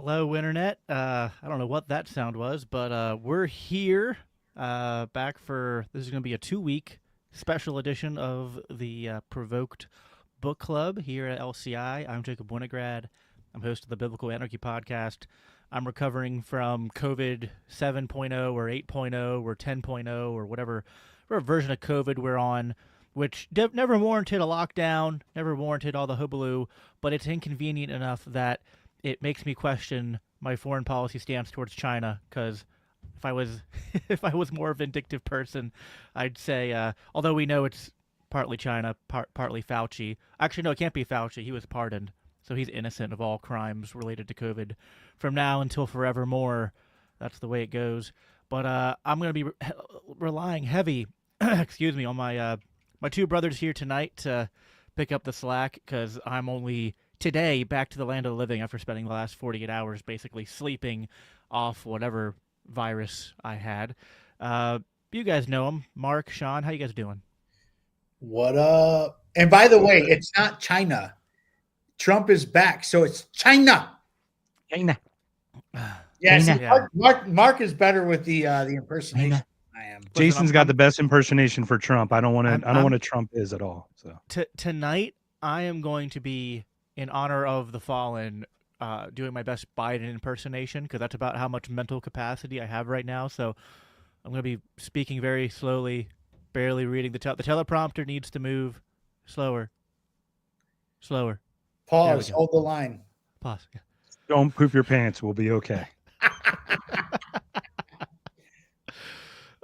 Hello, Internet. I don't know what that sound was, but we're here back for this is going to be a 2-week special edition of the Provoked Book Club here at LCI. I'm Jacob Winograd. I'm host of the Biblical Anarchy Podcast. I'm recovering from COVID 7.0 or 8.0 or 10.0 or whatever version of COVID we're on, which never warranted a lockdown, never warranted all the hullabaloo, but it's inconvenient enough that it makes me question my foreign policy stance towards China, because if I was more a vindictive person, I'd say, although we know it's partly China, partly Fauci. Actually, no, it can't be Fauci. He was pardoned, so he's innocent of all crimes related to COVID from now until forevermore. That's the way it goes. But I'm going to be relying heavy, excuse me, on my two brothers here tonight to pick up the slack, because I'm only today back to the land of the living after spending the last 48 hours basically sleeping off whatever virus I had. You guys know them. Mark, Shawn, how you guys doing? What up? And by the way, it's not China. Trump is back, so it's China. China. Yes, China. Mark is better with the impersonation. China. I am. Jason's got the best impersonation for Trump. I don't want to Trump is at all. So Tonight I am going to be, in honor of the fallen, doing my best Biden impersonation, because that's about how much mental capacity I have right now. So I'm going to be speaking very slowly, barely reading the teleprompter needs to move slower. Pause. Hold the line. Pause. Yeah. don't poop your pants. We'll be okay.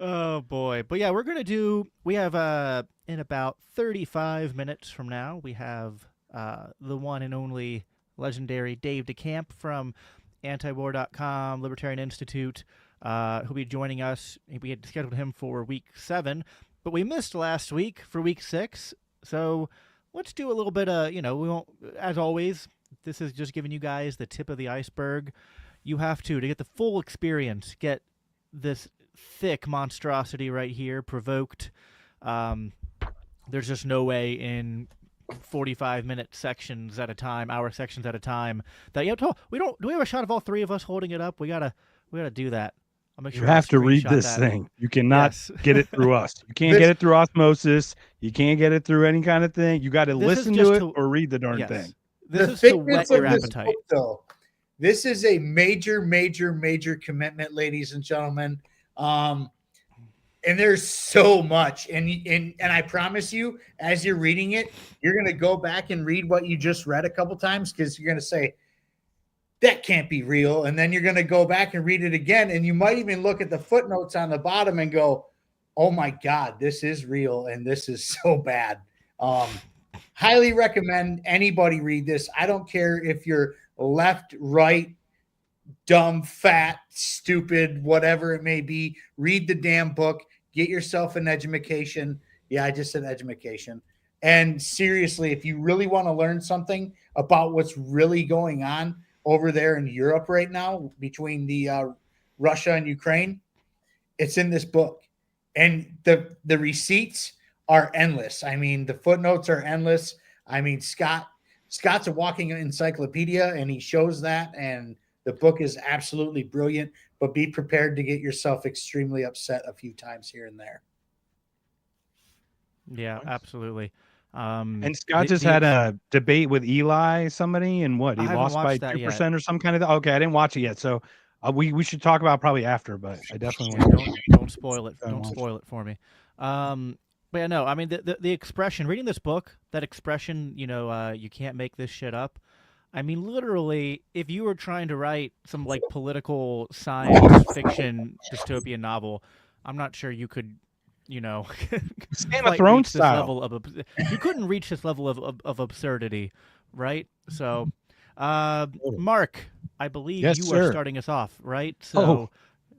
Oh boy. But yeah, we have in about 35 minutes from now, we have the one and only legendary Dave DeCamp from antiwar.com, Libertarian Institute, who'll be joining us. We had scheduled him for week 7, but we missed last week for week 6. So let's do a little bit of, we won't, as always, this is just giving you guys the tip of the iceberg. You have to get the full experience, get this thick monstrosity right here, Provoked. There's just no way in 45-minute sections at a time, hour sections at a time, that do we have a shot of all three of us holding it up? We gotta do that. I'll make sure you have to read this thing. You cannot get it through us. You can't get it through osmosis. You can't get it through any kind of thing. You got to listen to it or read the darn thing. This is to whet your appetite. Book, though, this is a major commitment, ladies and gentlemen. And there's so much, and I promise you, as you're reading it, you're going to go back and read what you just read a couple times, because you're going to say, that can't be real. And then you're going to go back and read it again, and you might even look at the footnotes on the bottom and go, oh my God, this is real, and this is so bad. Highly recommend anybody read this. I don't care if you're left, right, dumb, fat, stupid, whatever it may be. Read the damn book. Get yourself an education. Yeah, I just said education. And seriously, if you really want to learn something about what's really going on over there in Europe right now between the Russia and Ukraine, it's in this book. And the receipts are endless. I mean, the footnotes are endless. I mean, Scott's a walking encyclopedia, and he shows that, and the book is absolutely brilliant, but be prepared to get yourself extremely upset a few times here and there. Yeah, absolutely. And Scott just had a debate with somebody, and what, he lost by 2% or some kind of. Okay, I didn't watch it yet, so we should talk about it probably after. But I definitely don't spoil it. Don't spoil it for me. But yeah, no, I mean the expression, reading this book, that expression, you can't make this shit up. I mean, literally, if you were trying to write some like political science fiction dystopian novel, I'm not sure you could, Game of Thrones style. You couldn't reach this level of absurdity, right? So, Mark, I believe you are starting us off, right? So,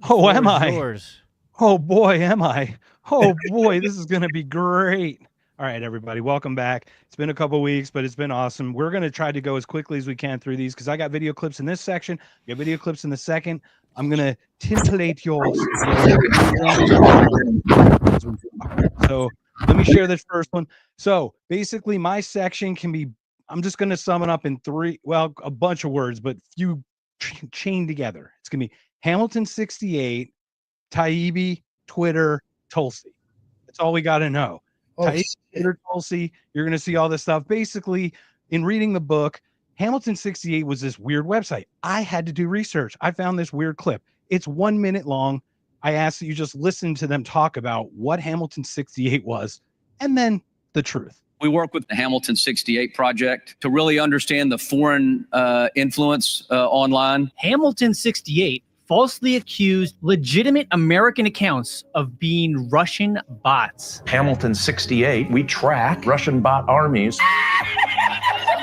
am I? Yours. Oh boy, am I? Oh boy, this is gonna be great. All right, everybody, welcome back. It's been a couple weeks, but it's been awesome. We're going to try to go as quickly as we can through these, because I got video clips in this section. I got video clips in the second. I'm going to titillate yours. So let me share this first one. So basically, my section can be, I'm just going to sum it up in a bunch of words, but few chained together. It's going to be Hamilton 68, Taibbi, Twitter, Tulsi. That's all we got to know. Taibbi, Twitter, Tulsi, you're going to see all this stuff. Basically, in reading the book, Hamilton 68 was this weird website. I had to do research. I found this weird clip. It's 1 minute long. I ask that you just listen to them talk about what Hamilton 68 was and then the truth. We work with the Hamilton 68 project to really understand the foreign influence online. Hamilton 68 falsely accused legitimate American accounts of being Russian bots. Hamilton 68, we track Russian bot armies.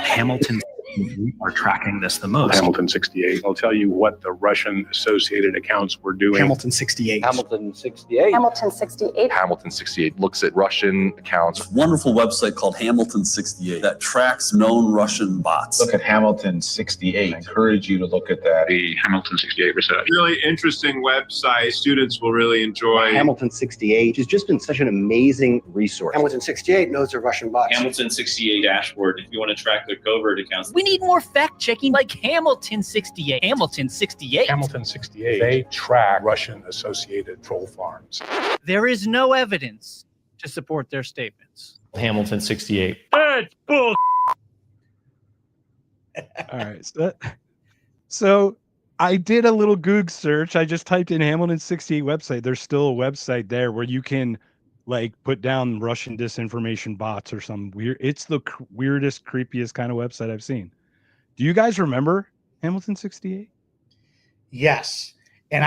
Hamilton, we are tracking this the most. Hamilton 68 will tell you what the Russian associated accounts were doing. Hamilton 68. Hamilton 68. Hamilton 68. Hamilton 68 looks at Russian accounts. Wonderful website called Hamilton 68 that tracks known Russian bots. Look at Hamilton 68. I encourage you to look at that. The Hamilton 68 research. Really interesting website. Students will really enjoy. Hamilton 68 has just been such an amazing resource. Hamilton 68 knows they're Russian bots. Hamilton 68 dashboard if you want to track their covert accounts. We need more fact-checking like Hamilton 68. Hamilton 68. Hamilton 68, they track Russian associated troll farms. There is no evidence to support their statements. Hamilton 68. That's bull. All right. So I did a little Google search. I just typed in Hamilton 68 website. There's still a website there where you can like put down Russian disinformation bots or some weird. It's the weirdest, creepiest kind of website I've seen. Do you guys remember Hamilton 68? Yes. And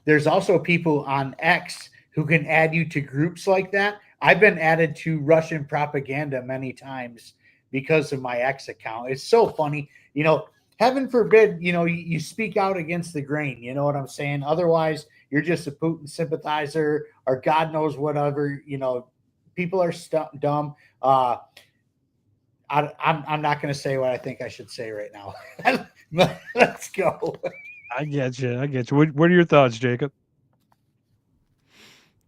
there's also people on X who can add you to groups like that. I've been added to Russian propaganda many times because of my X account. It's so funny. You know, heaven forbid, you know, you speak out against the grain. You know what I'm saying? Otherwise, you're just a Putin sympathizer or God knows whatever. You know, people are dumb. I'm not going to say what I think I should say right now. Let's go. I get you. What are your thoughts, Jacob?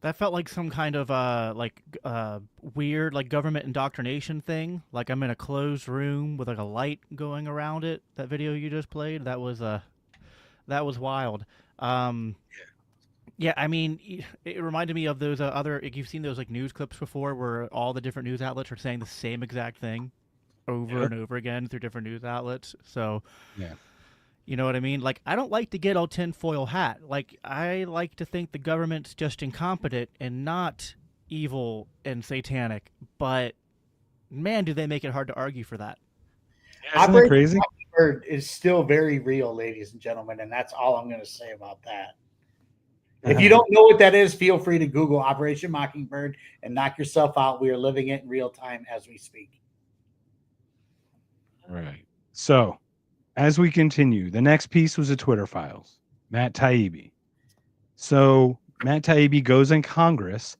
That felt like some kind of weird like government indoctrination thing. Like I'm in a closed room with like a light going around it. That video you just played, that was wild. Yeah, I mean, it reminded me of those other. You've seen those like news clips before, where all the different news outlets are saying the same exact thing over and over again through different news outlets. So, yeah, you know what I mean? Like, I don't like to get all tinfoil hat. Like, I like to think the government's just incompetent and not evil and satanic. But man, do they make it hard to argue for that? Yeah, isn't that crazy? Mockingbird is still very real, ladies and gentlemen, and that's all I'm going to say about that. If you don't know what that is, feel free to Google Operation Mockingbird and knock yourself out. We are living it in real time as we speak. Right. So, as we continue, the next piece was the Twitter files. Matt Taibbi. So, Matt Taibbi goes in Congress,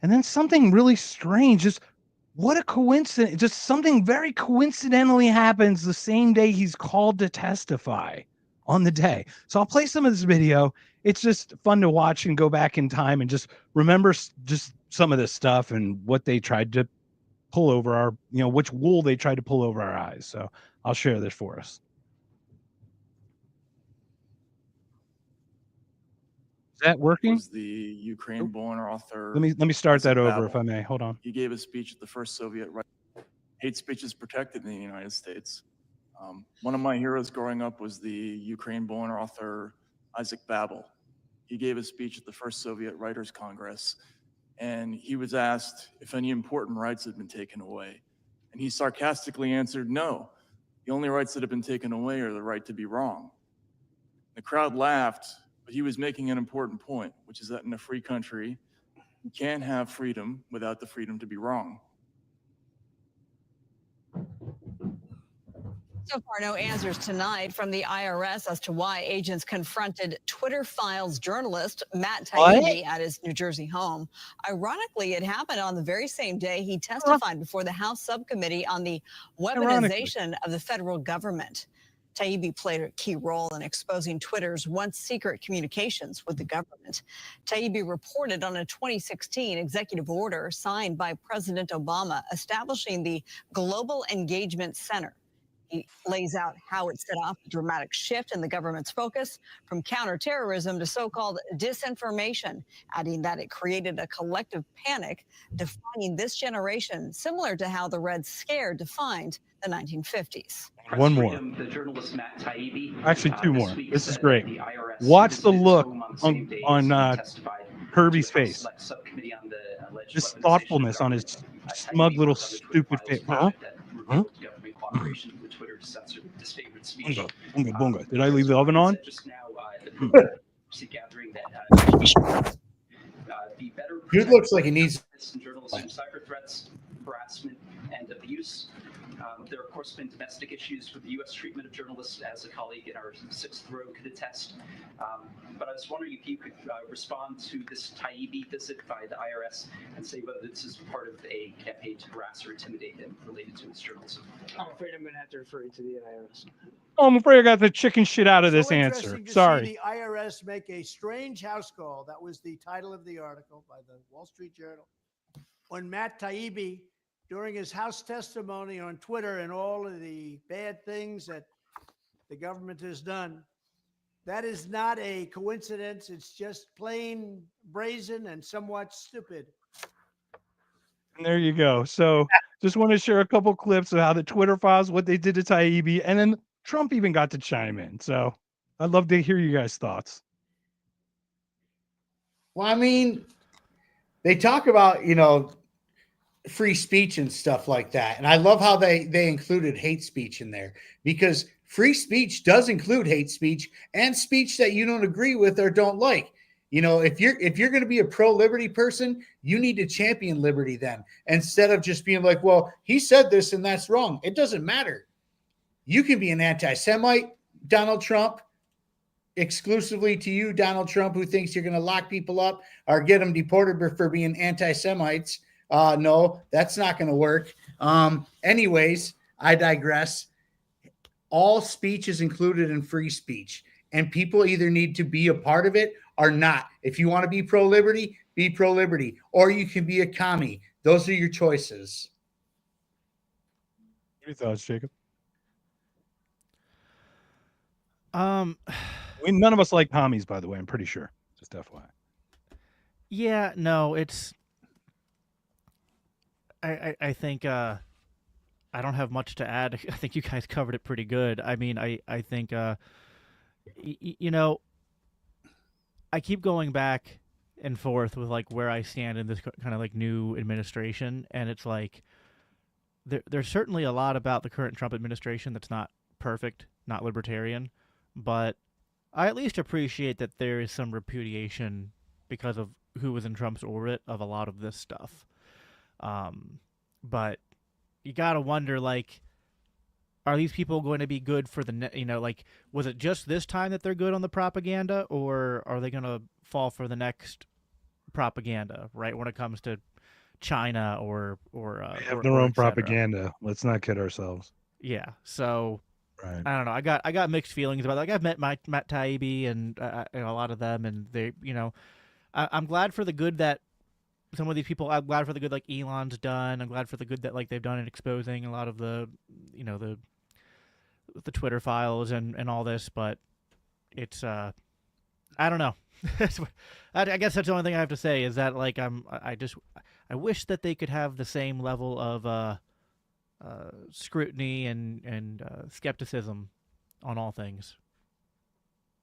and then something really strange. Just what a coincidence. Just something very coincidentally happens the same day he's called to testify on the day. So, I'll play some of this video. It's just fun to watch and go back in time and just remember just some of this stuff and what they tried to pull over our, which wool they tried to pull over our eyes. So I'll share this for us. Is that working? Was the Ukraine-born author. Let me start that over if I may. Hold on. He gave a speech at the first Soviet right. Hate speech is protected in the United States. One of my heroes growing up was the Ukraine-born author Isaac Babel. He gave a speech at the first Soviet Writers' Congress, and he was asked if any important rights had been taken away. And he sarcastically answered, no, the only rights that have been taken away are the right to be wrong. The crowd laughed, but he was making an important point, which is that in a free country, you can't have freedom without the freedom to be wrong. So far, no answers tonight from the IRS as to why agents confronted Twitter Files journalist Matt Taibbi at his New Jersey home. Ironically, it happened on the very same day he testified before the House Subcommittee on the weaponization of the federal government. Taibbi played a key role in exposing Twitter's once secret communications with the government. Taibbi reported on a 2016 executive order signed by President Obama establishing the Global Engagement Center. He lays out how it set off a dramatic shift in the government's focus from counterterrorism to so-called disinformation, adding that it created a collective panic, defining this generation, similar to how the Red Scare defined the 1950s. One more. The journalist Matt Taibbi, Actually, two more. week This is said great. that the IRS Watch the visited his look home the same day as he on testified Kirby's to a House face. Select Subcommittee on the alleged This weaponization of thoughtfulness on his government. smug Taibbi little wrote on the Twitter stupid files face. Huh? that revealed government cooperation with Twitter to censor disfavored speech. Bunga, bunga, bunga. Did I leave the oven on? Just now, the gathering that be better. Dude looks like he needs. Journalists from cyber threats, harassment, and abuse. There, of course, been domestic issues with the U.S. treatment of journalists, as a colleague in our sixth row could attest. But I was wondering if you could respond to this Taibbi visit by the IRS and say whether this is part of a campaign to harass or intimidate him related to his journalism. I'm afraid I'm going to have to refer you to the IRS. Oh, I'm afraid I got the chicken shit out of this answer. Interesting to Sorry. see the IRS make a strange house call. That was the title of the article by the Wall Street Journal. On Matt Taibbi, during his House testimony on Twitter and all of the bad things that the government has done, that is not a coincidence. It's just plain brazen and somewhat stupid. And there you go. So just want to share a couple clips of how the Twitter files, what they did to Taibbi, and then Trump even got to chime in. So I'd love to hear you guys' thoughts. Well, I mean, they talk about, free speech and stuff like that. And I love how they included hate speech in there, because free speech does include hate speech and speech that you don't agree with or don't like. If you're going to be a pro-liberty person, you need to champion liberty then, instead of just being like, well, he said this and that's wrong. It doesn't matter. You can be an anti-Semite, Donald Trump, exclusively to you, Donald Trump, who thinks you're going to lock people up or get them deported for being anti-Semites. No, that's not going to work. Anyways, I digress. All speech is included in free speech, and people either need to be a part of it or not. If you want to be pro-liberty, or you can be a commie. Those are your choices. What are your thoughts, Jacob? None of us like commies, by the way. I'm pretty sure. Just FYI. Yeah, no, it's. I think I don't have much to add. I think you guys covered it pretty good. I mean, I think I keep going back and forth with like where I stand in this kind of like new administration, and it's like there's certainly a lot about the current Trump administration that's not perfect, not libertarian, but I at least appreciate that there is some repudiation because of who was in Trump's orbit of a lot of this stuff. But you gotta wonder, like, are these people going to be good for the, was it just this time that they're good on the propaganda, or are they going to fall for the next propaganda, right? When it comes to China or they have their own propaganda. Let's not kid ourselves. Yeah. So right. I don't know. I got mixed feelings about it. Like, I've met Matt Taibbi and a lot of them, and they, I'm glad for the good that some of these people. I'm glad for the good like Elon's done. I'm glad for the good that like they've done in exposing a lot of the, the Twitter files and all this. But it's I don't know. I guess that's the only thing I have to say is that like I wish that they could have the same level of scrutiny and skepticism on all things.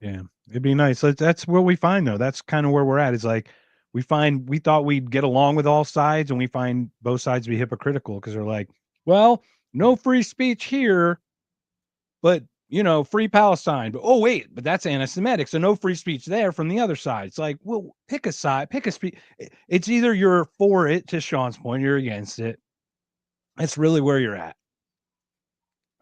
Yeah, it'd be nice. That's what we find, though. That's kind of where we're at. It's like we thought we'd get along with all sides, and we find both sides to be hypocritical because they're like, well, no free speech here, but free Palestine. But oh wait, but that's anti-Semitic, so no free speech there from the other side. It's like, well, pick a side, pick a speech. It's either you're for it, to Shawn's point, you're against it. That's really where you're at.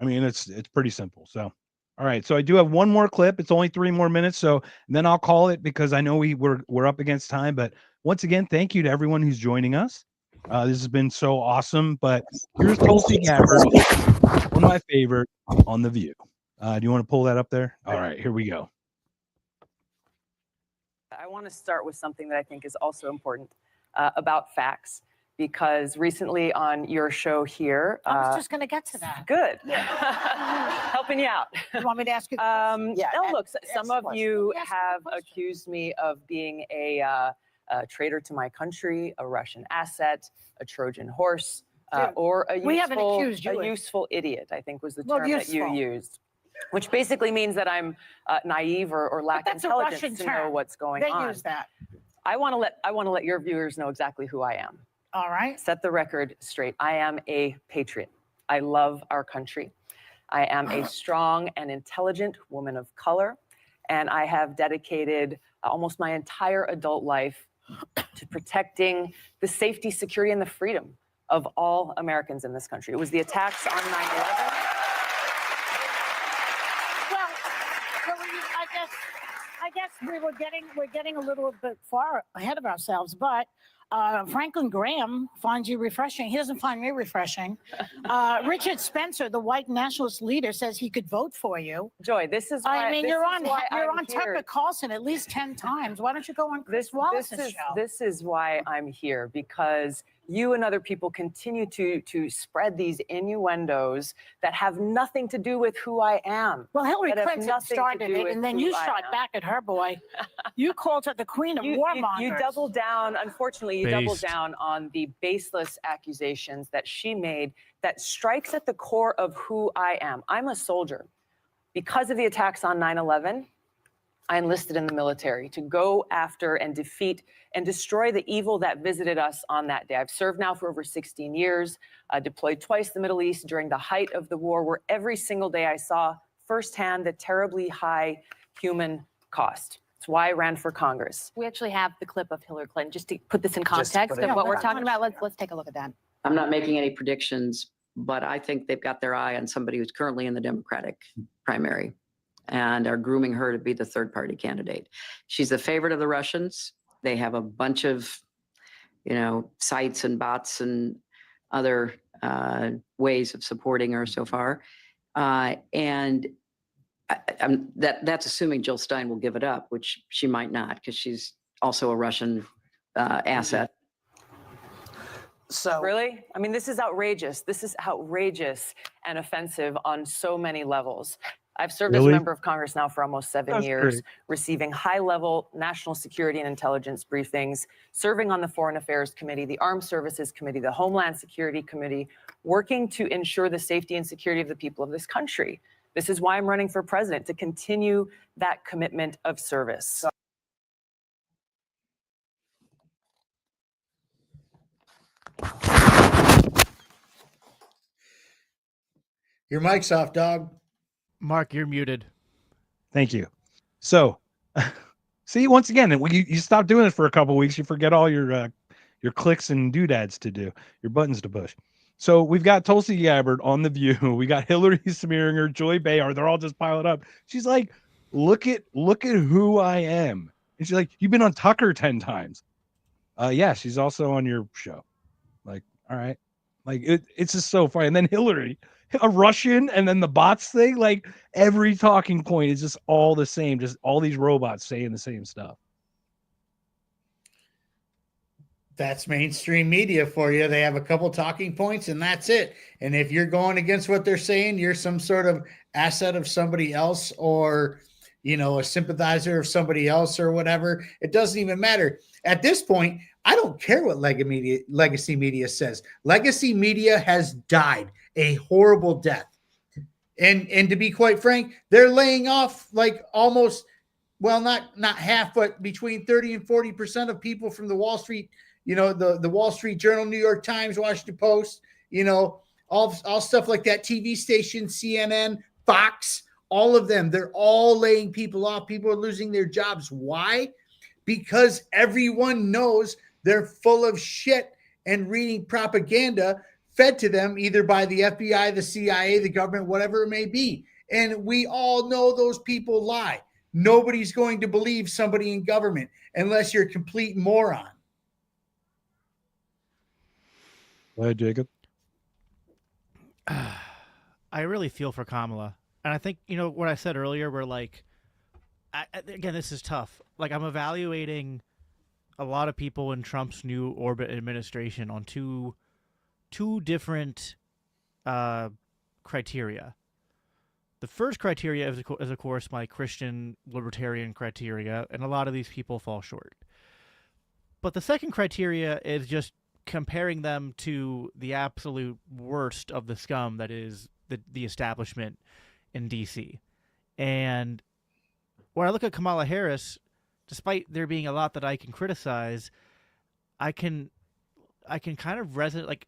I mean, it's pretty simple. So. All right, so I do have one more clip. It's only 3 more minutes, so then I'll call it because I know we're up against time. But once again, thank you to everyone who's joining us. This has been so awesome. But here's Tulsi Gabbard, one of my favorite on The View. Do you want to pull that up there? All right, here we go. I want to start with something that I think is also important about facts, because recently on your show here, I was just going to get to that. Good. Helping you out. You want me to ask you? Yeah. No, look, some of you Ask have accused me of being a traitor to my country, a Russian asset, a Trojan horse, or a we haven't accused you. useful idiot, I think was the Well, term that you used. Which basically means that I'm naive or lack intelligence to know what's going on. They use that. I want to let your viewers know exactly who I am. All right. Set the record straight. I am a patriot. I love our country. I am a strong and intelligent woman of color, and I have dedicated almost my entire adult life to protecting the safety, security, and the freedom of all Americans in this country. It was the attacks on 9/11. I guess we're getting a little bit far ahead of ourselves, but Franklin Graham finds you refreshing. He doesn't find me refreshing. Richard Spencer, the white nationalist leader, says he could vote for you. Joy, this is why you're on I'm Tucker here. Carlson at least 10 times. Why don't you go on Chris Wallace's show? This is why I'm here, because you and other people continue to spread these innuendos that have nothing to do with who I am. Well, Hillary that have Clinton nothing to started do it, with and then who you I shot am. back at her, boy. You called her the queen of warmongers. You doubled down, unfortunately, doubled down on the baseless accusations that she made that strikes at the core of who I am. I'm a soldier. Because of the attacks on 9/11, I enlisted in the military to go after and defeat and destroy the evil that visited us on that day. I've served now for over 16 years, deployed twice to the Middle East during the height of the war, where every single day I saw firsthand the terribly high human cost. It's why I ran for Congress. We actually have the clip of Hillary Clinton, just to put this in context of what we're talking about. Let's take a look at that. I'm not making any predictions, but I think they've got their eye on somebody who's currently in the Democratic primary and are grooming her to be the third party candidate. She's the favorite of the Russians. They have a bunch of, sites and bots and other ways of supporting her so far. And that's assuming Jill Stein will give it up, which she might not, because she's also a Russian asset. So really? I mean, this is outrageous. This is outrageous and offensive on so many levels. I've served as a member of Congress now for almost 7 years, receiving high-level national security and intelligence briefings, serving on the Foreign Affairs Committee, the Armed Services Committee, the Homeland Security Committee, working to ensure the safety and security of the people of this country. This is why I'm running for president, to continue that commitment of service. Your mic's off, dog. Mark, you're muted. Thank you. So, see, once again, when you stop doing it for a couple of weeks, you forget all your clicks and doodads to do, your buttons to push. So we've got Tulsi Gabbard on The View. We got Hillary Smearinger, Joy Behar. They're all just piling up. She's like, look at who I am. And she's like, you've been on Tucker 10 times. Yeah, she's also on your show. Like, all right. Like, it's just so funny. And then Hillary, a Russian, and then the bots thing, like every talking point is just all the same. Just all these robots saying the same stuff. That's mainstream media for you. They have a couple talking points and that's it. And if you're going against what they're saying, you're some sort of asset of somebody else, or, a sympathizer of somebody else or whatever. It doesn't even matter. At this point, I don't care what legacy media says. Legacy media has died a horrible death. And to be quite frank, they're laying off like almost, well, not half, but between 30 and 40% of people from the Wall Street, the Wall Street Journal, New York Times, Washington Post, all stuff like that, TV station, CNN, Fox, all of them, they're all laying people off. People are losing their jobs. Why? Because everyone knows they're full of shit and reading propaganda fed to them either by the FBI, the CIA, the government, whatever it may be. And we all know those people lie. Nobody's going to believe somebody in government unless you're a complete moron. Go ahead, Jacob. I really feel for Kamala. And I think, what I said earlier, where again, this is tough. Like, I'm evaluating a lot of people in Trump's new orbit administration on two different criteria. The first criteria is, of course, my Christian libertarian criteria, and a lot of these people fall short. But the second criteria is just comparing them to the absolute worst of the scum that is the establishment in D.C. And when I look at Kamala Harris, despite there being a lot that I can criticize, I can kind of resonate. Like,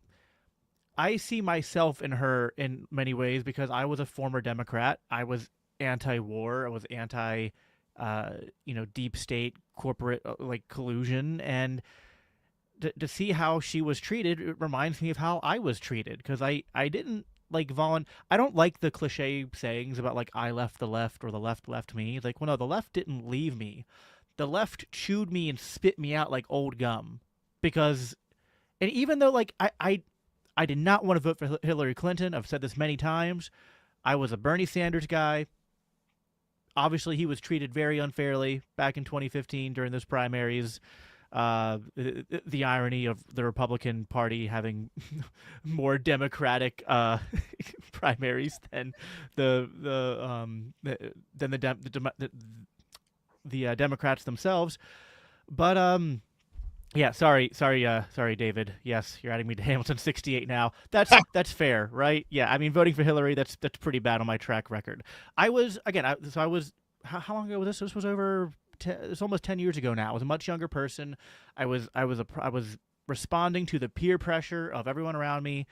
I see myself in her in many ways because I was a former Democrat. I was anti-war. I was anti, deep state corporate collusion, and to see how she was treated, it reminds me of how I was treated, because I didn't I don't like the cliche sayings about I left the left or the left left me. Well, no, the left didn't leave me. The left chewed me and spit me out like old gum, and even though I did not want to vote for Hillary Clinton. I've said this many times. I was a Bernie Sanders guy. Obviously, he was treated very unfairly back in 2015 during those primaries. The irony of the Republican Party having more Democratic primaries than the Democrats themselves. But yeah, sorry, David. Yes, you're adding me to Hamilton 68 now. That's fair, right? Yeah, I mean, voting for Hillary, that's pretty bad on my track record. I was how long ago was this? This was it's almost 10 years ago now. I was a much younger person. I was responding to the peer pressure of everyone around me.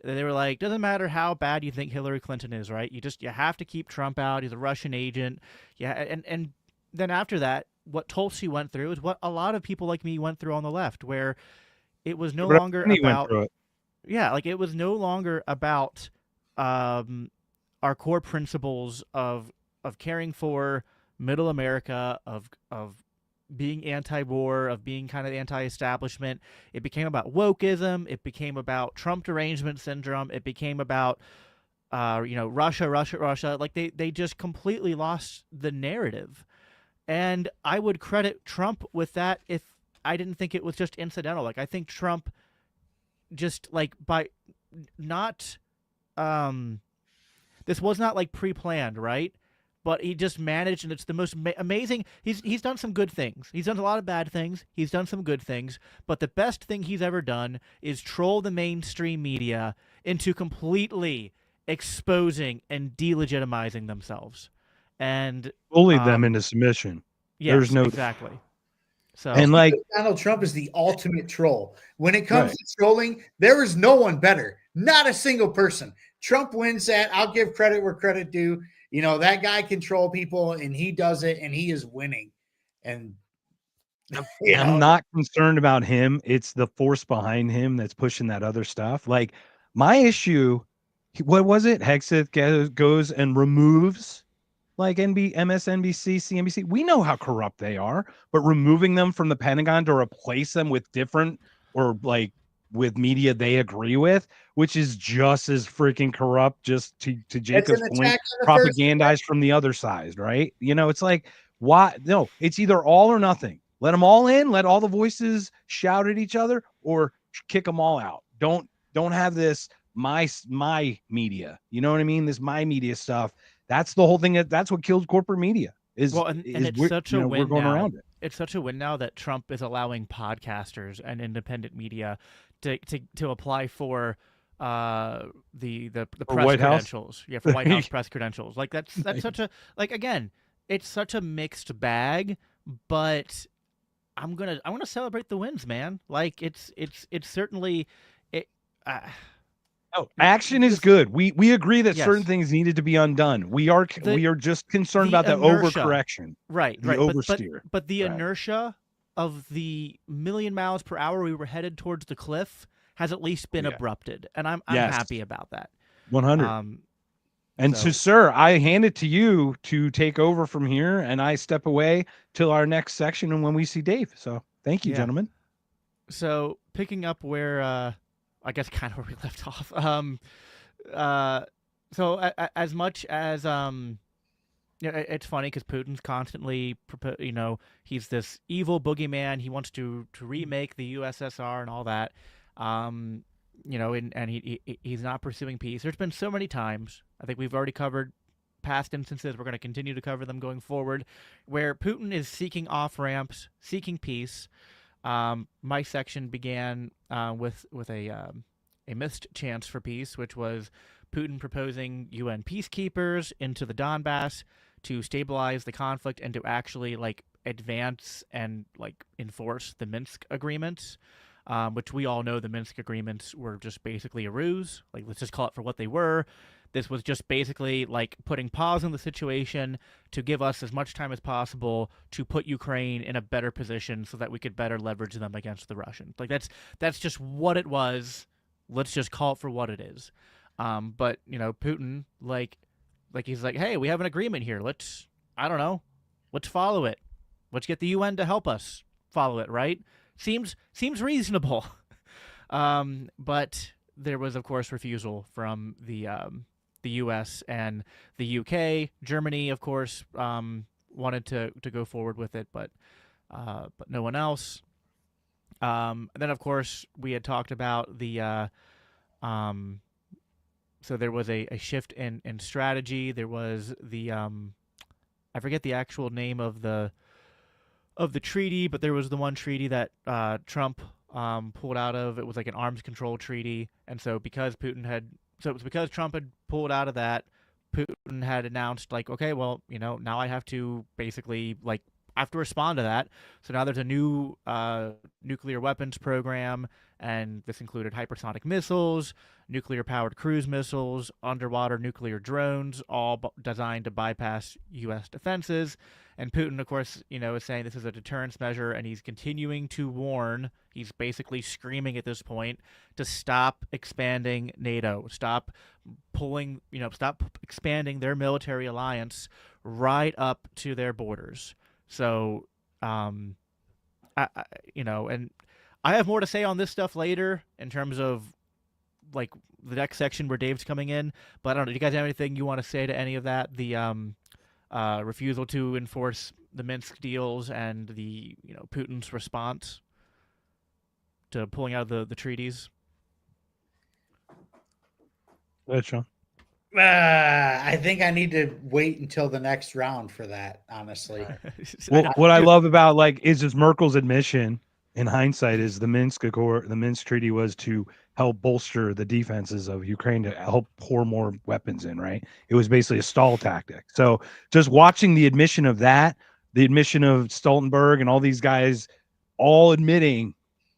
They were like, doesn't matter how bad you think Hillary Clinton is, right? You have to keep Trump out. He's a Russian agent. Yeah, and then after that, what Tulsi went through is what a lot of people like me went through on the left, where it was no longer about it was no longer about our core principles of caring for middle America, of being anti-war, of being kind of anti-establishment. It became about wokeism. It became about Trump derangement syndrome. It became about Russia. They just completely lost the narrative. And I would credit Trump with that if I didn't think it was just incidental. I think Trump just by not this was not pre-planned, right? But he just managed, and it's the most amazing. He's done some good things. He's done a lot of bad things. He's done some good things. But the best thing he's ever done is troll the mainstream media into completely exposing and delegitimizing themselves. And bullied them into submission. Yes, there's no exactly. So and Donald Trump is the ultimate troll. When it comes to trolling, there is no one better. Not a single person. Trump wins that. I'll give credit where credit due. That guy can troll people, and he does it, and he is winning. And I'm not concerned about him. It's the force behind him that's pushing that other stuff. My issue, what was it? Hexeth goes and removes MSNBC, CNBC. We know how corrupt they are, but removing them from the Pentagon to replace them with different or with media they agree with, which is just as freaking corrupt, just to Jacob's point, propagandized from the other side, right? It's why? No, it's either all or nothing. Let them all in, let all the voices shout at each other, or kick them all out. Don't have this my media. You know what I mean? This my media stuff. That's the whole thing. That's what killed corporate media. It's such a win we're going now. Around it. It's such a win now that Trump is allowing podcasters and independent media to apply for the press White credentials. House? Yeah, for White House press credentials. That's such a again, it's such a mixed bag, but I want to celebrate the wins, man. It's certainly it. Action is good. We agree that certain things needed to be undone. We are just concerned about the overcorrection, right? The oversteer. But the inertia of the million miles per hour we were headed towards the cliff has at least been abrupted, and I'm happy about that. 100. So, sir, I hand it to you to take over from here, and I step away till our next section and when we see Dave. So thank you, gentlemen. So picking up where I guess kind of where we left off. So as much as it's funny because Putin's constantly, he's this evil boogeyman. He wants to remake the USSR and all that. And he's not pursuing peace. There's been so many times. I think we've already covered past instances. We're going to continue to cover them going forward, where Putin is seeking off ramps, seeking peace. My section began with a missed chance for peace, which was Putin proposing UN peacekeepers into the Donbass to stabilize the conflict and to actually advance and enforce the Minsk agreements, which we all know the Minsk agreements were just basically a ruse. Let's just call it for what they were. This was just basically putting pause in the situation to give us as much time as possible to put Ukraine in a better position so that we could better leverage them against the Russians. That's just what it was. Let's just call it for what it is. But Putin, he's like, hey, we have an agreement here. Let's follow it. Let's get the UN to help us follow it, right? Seems reasonable. But there was, of course, refusal from the US and the UK. Germany, of course, wanted to go forward with it, but no one else. And then, of course, we had talked about the so there was a shift in strategy. There was the I forget the actual name of the treaty, but there was the one treaty that Trump pulled out of. It was an arms control treaty, and so because Trump had pulled out of that, Putin had announced okay, well, now I have to basically I have to respond to that. So now there's a new nuclear weapons program, and this included hypersonic missiles, nuclear-powered cruise missiles, underwater nuclear drones, all designed to bypass U.S. defenses. And Putin, of course, is saying this is a deterrence measure, and he's continuing to warn. He's basically screaming at this point to stop expanding NATO, stop expanding their military alliance right up to their borders. So, and I have more to say on this stuff later in terms of the next section where Dave's coming in. But I don't know. Do you guys have anything you want to say to any of that? The refusal to enforce the Minsk deals and the Putin's response to pulling out of the treaties. Go ahead, Shawn. I think I need to wait until the next round for that, honestly. Well, what I love about is Merkel's admission in hindsight is the Minsk treaty was to help bolster the defenses of Ukraine, to help pour more weapons in, right? It was basically a stall tactic. So just watching the admission of that, the admission of Stoltenberg and all these guys all admitting,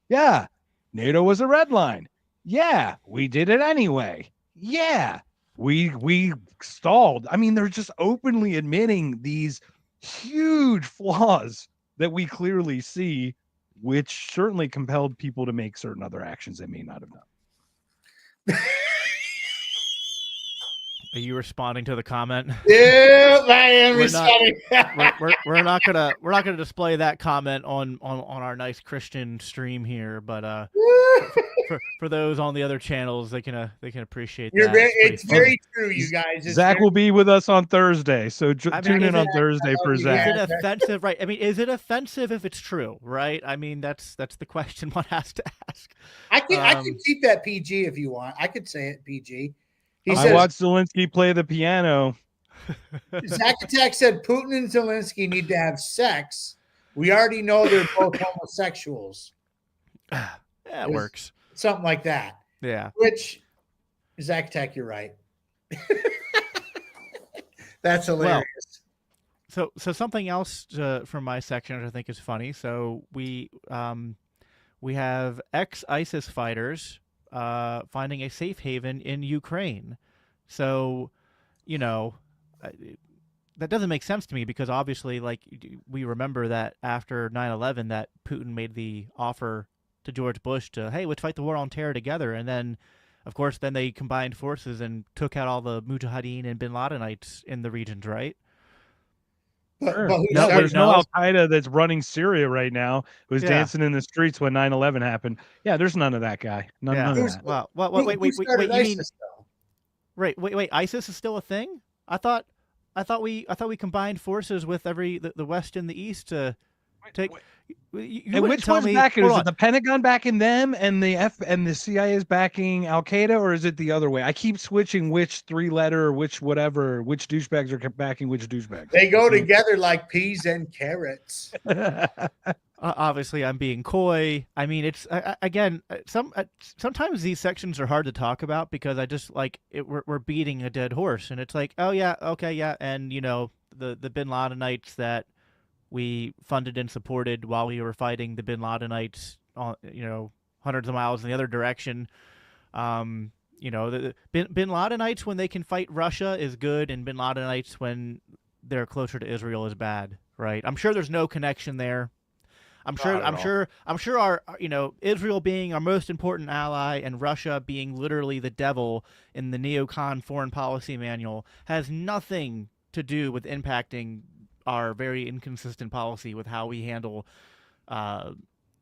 yeah, NATO was a red line. Yeah, we did it anyway. Yeah. We stalled. I mean, they're just openly admitting these huge flaws that we clearly see, which certainly compelled people to make certain other actions they may not have done. Are you responding to the comment? Yeah, I am responding. We're not gonna display that comment on our nice Christian stream here, but for those on the other channels, they can appreciate that. It's very true, you guys. Zach will be with us on Thursday, so tune in on Thursday for Zach. Is it offensive, right? I mean, is it offensive if it's true, right? I mean, that's the question one has to ask. I can keep that PG if you want. I could say it PG. I watched Zelensky play the piano. Zach Attack said Putin and Zelensky need to have sex. We already know they're both homosexuals. Yeah, it works. Something like that. Yeah. Which, Zach Attack, you're right. That's hilarious. Well, so something else from my section I think is funny. So we have ex-ISIS fighters finding a safe haven in Ukraine. So, that doesn't make sense to me because obviously, we remember that after 9/11 that Putin made the offer to George Bush to, hey, let's fight the war on terror together. And then, of course, then they combined forces and took out all the Mujahideen and Bin Ladenites in the regions, right? Sure. There's no Al-Qaeda that's running Syria right now. It was dancing in the streets when 9/11 happened. Yeah, there's none of that guy. None of that. Well, wait, you mean... Wait, ISIS is still a thing? I thought I thought we combined forces with the West and the East to take. And which one's backing? Is it the Pentagon backing them, and the CIA is backing Al Qaeda, or is it the other way? I keep switching which 3-letter, which douchebags are backing which douchebags. They go together like peas and carrots. Obviously, I'm being coy. I mean, it's again, sometimes these sections are hard to talk about because I just we're beating a dead horse, and it's like, oh yeah, okay, yeah, and the Bin Ladenites that we funded and supported while we were fighting the Bin Ladenites, hundreds of miles in the other direction. The Bin Ladenites when they can fight Russia is good, and Bin Ladenites when they're closer to Israel is bad, right? I'm sure there's no connection there. I'm sure our Israel being our most important ally and Russia being literally the devil in the neocon foreign policy manual has nothing to do with impacting our very inconsistent policy with how we handle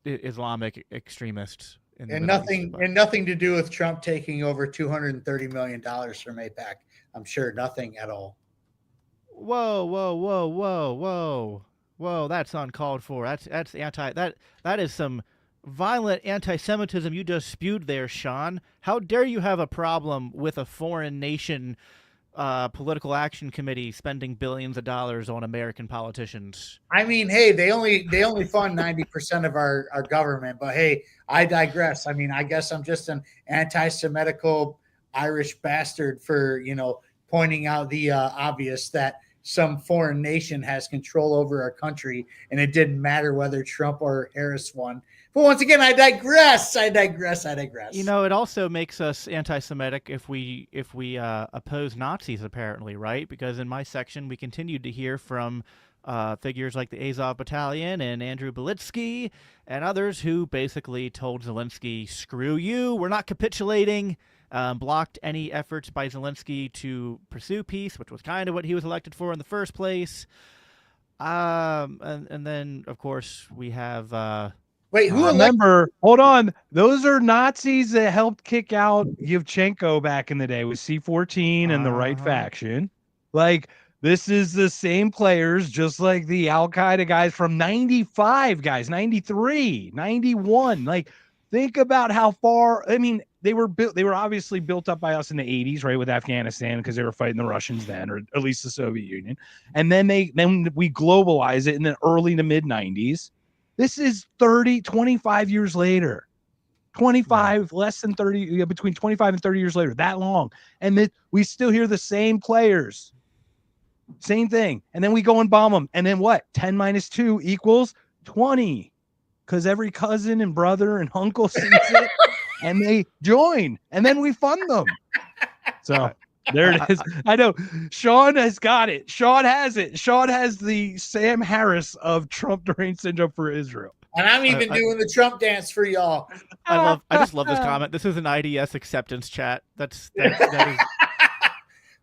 Islamic extremists. And nothing to do with Trump taking over $230 million from AIPAC. I'm sure nothing at all. Whoa, that's uncalled for. That's anti that is some violent anti-Semitism you just spewed there, Shawn. How dare you have a problem with a foreign nation political action committee spending billions of dollars on American politicians? I mean, hey, they only fund 90% of our government, but hey, I digress. I mean, I guess I'm just an anti-Semitical Irish bastard for, pointing out the obvious that some foreign nation has control over our country, and it didn't matter whether Trump or Harris won. But once again, I digress. It also makes us anti-Semitic if we oppose Nazis, apparently, right? Because in my section, we continued to hear from figures like the Azov Battalion and Andrew Belitsky and others who basically told Zelensky, screw you, we're not capitulating, blocked any efforts by Zelensky to pursue peace, which was kind of what he was elected for in the first place. And then, of course, we have... Wait, who remember? Hold on. Those are Nazis that helped kick out Yevchenko back in the day with C-14 and the right faction. Like, this is the same players, just like the Al Qaeda guys from 95, guys, 93, 91. Like, think about how far. I mean, they were obviously built up by us in the 80s, right, with Afghanistan, because they were fighting the Russians then, or at least the Soviet Union. And then we globalize it in the early to mid 90s. This is 25 years later, 25, less than 30, between 25 and 30 years later, that long. And we still hear the same players, same thing. And then we go and bomb them. And then what? 10 minus 2 equals 20. Because every cousin and brother and uncle sees it and they join. And then we fund them. So there it is. I know Shawn has got it. Shawn has it. Shawn has the Sam Harris of Trump deranged syndrome for Israel. And I'm even doing the Trump dance for y'all. I just love this comment. This is an IDS acceptance chat. That is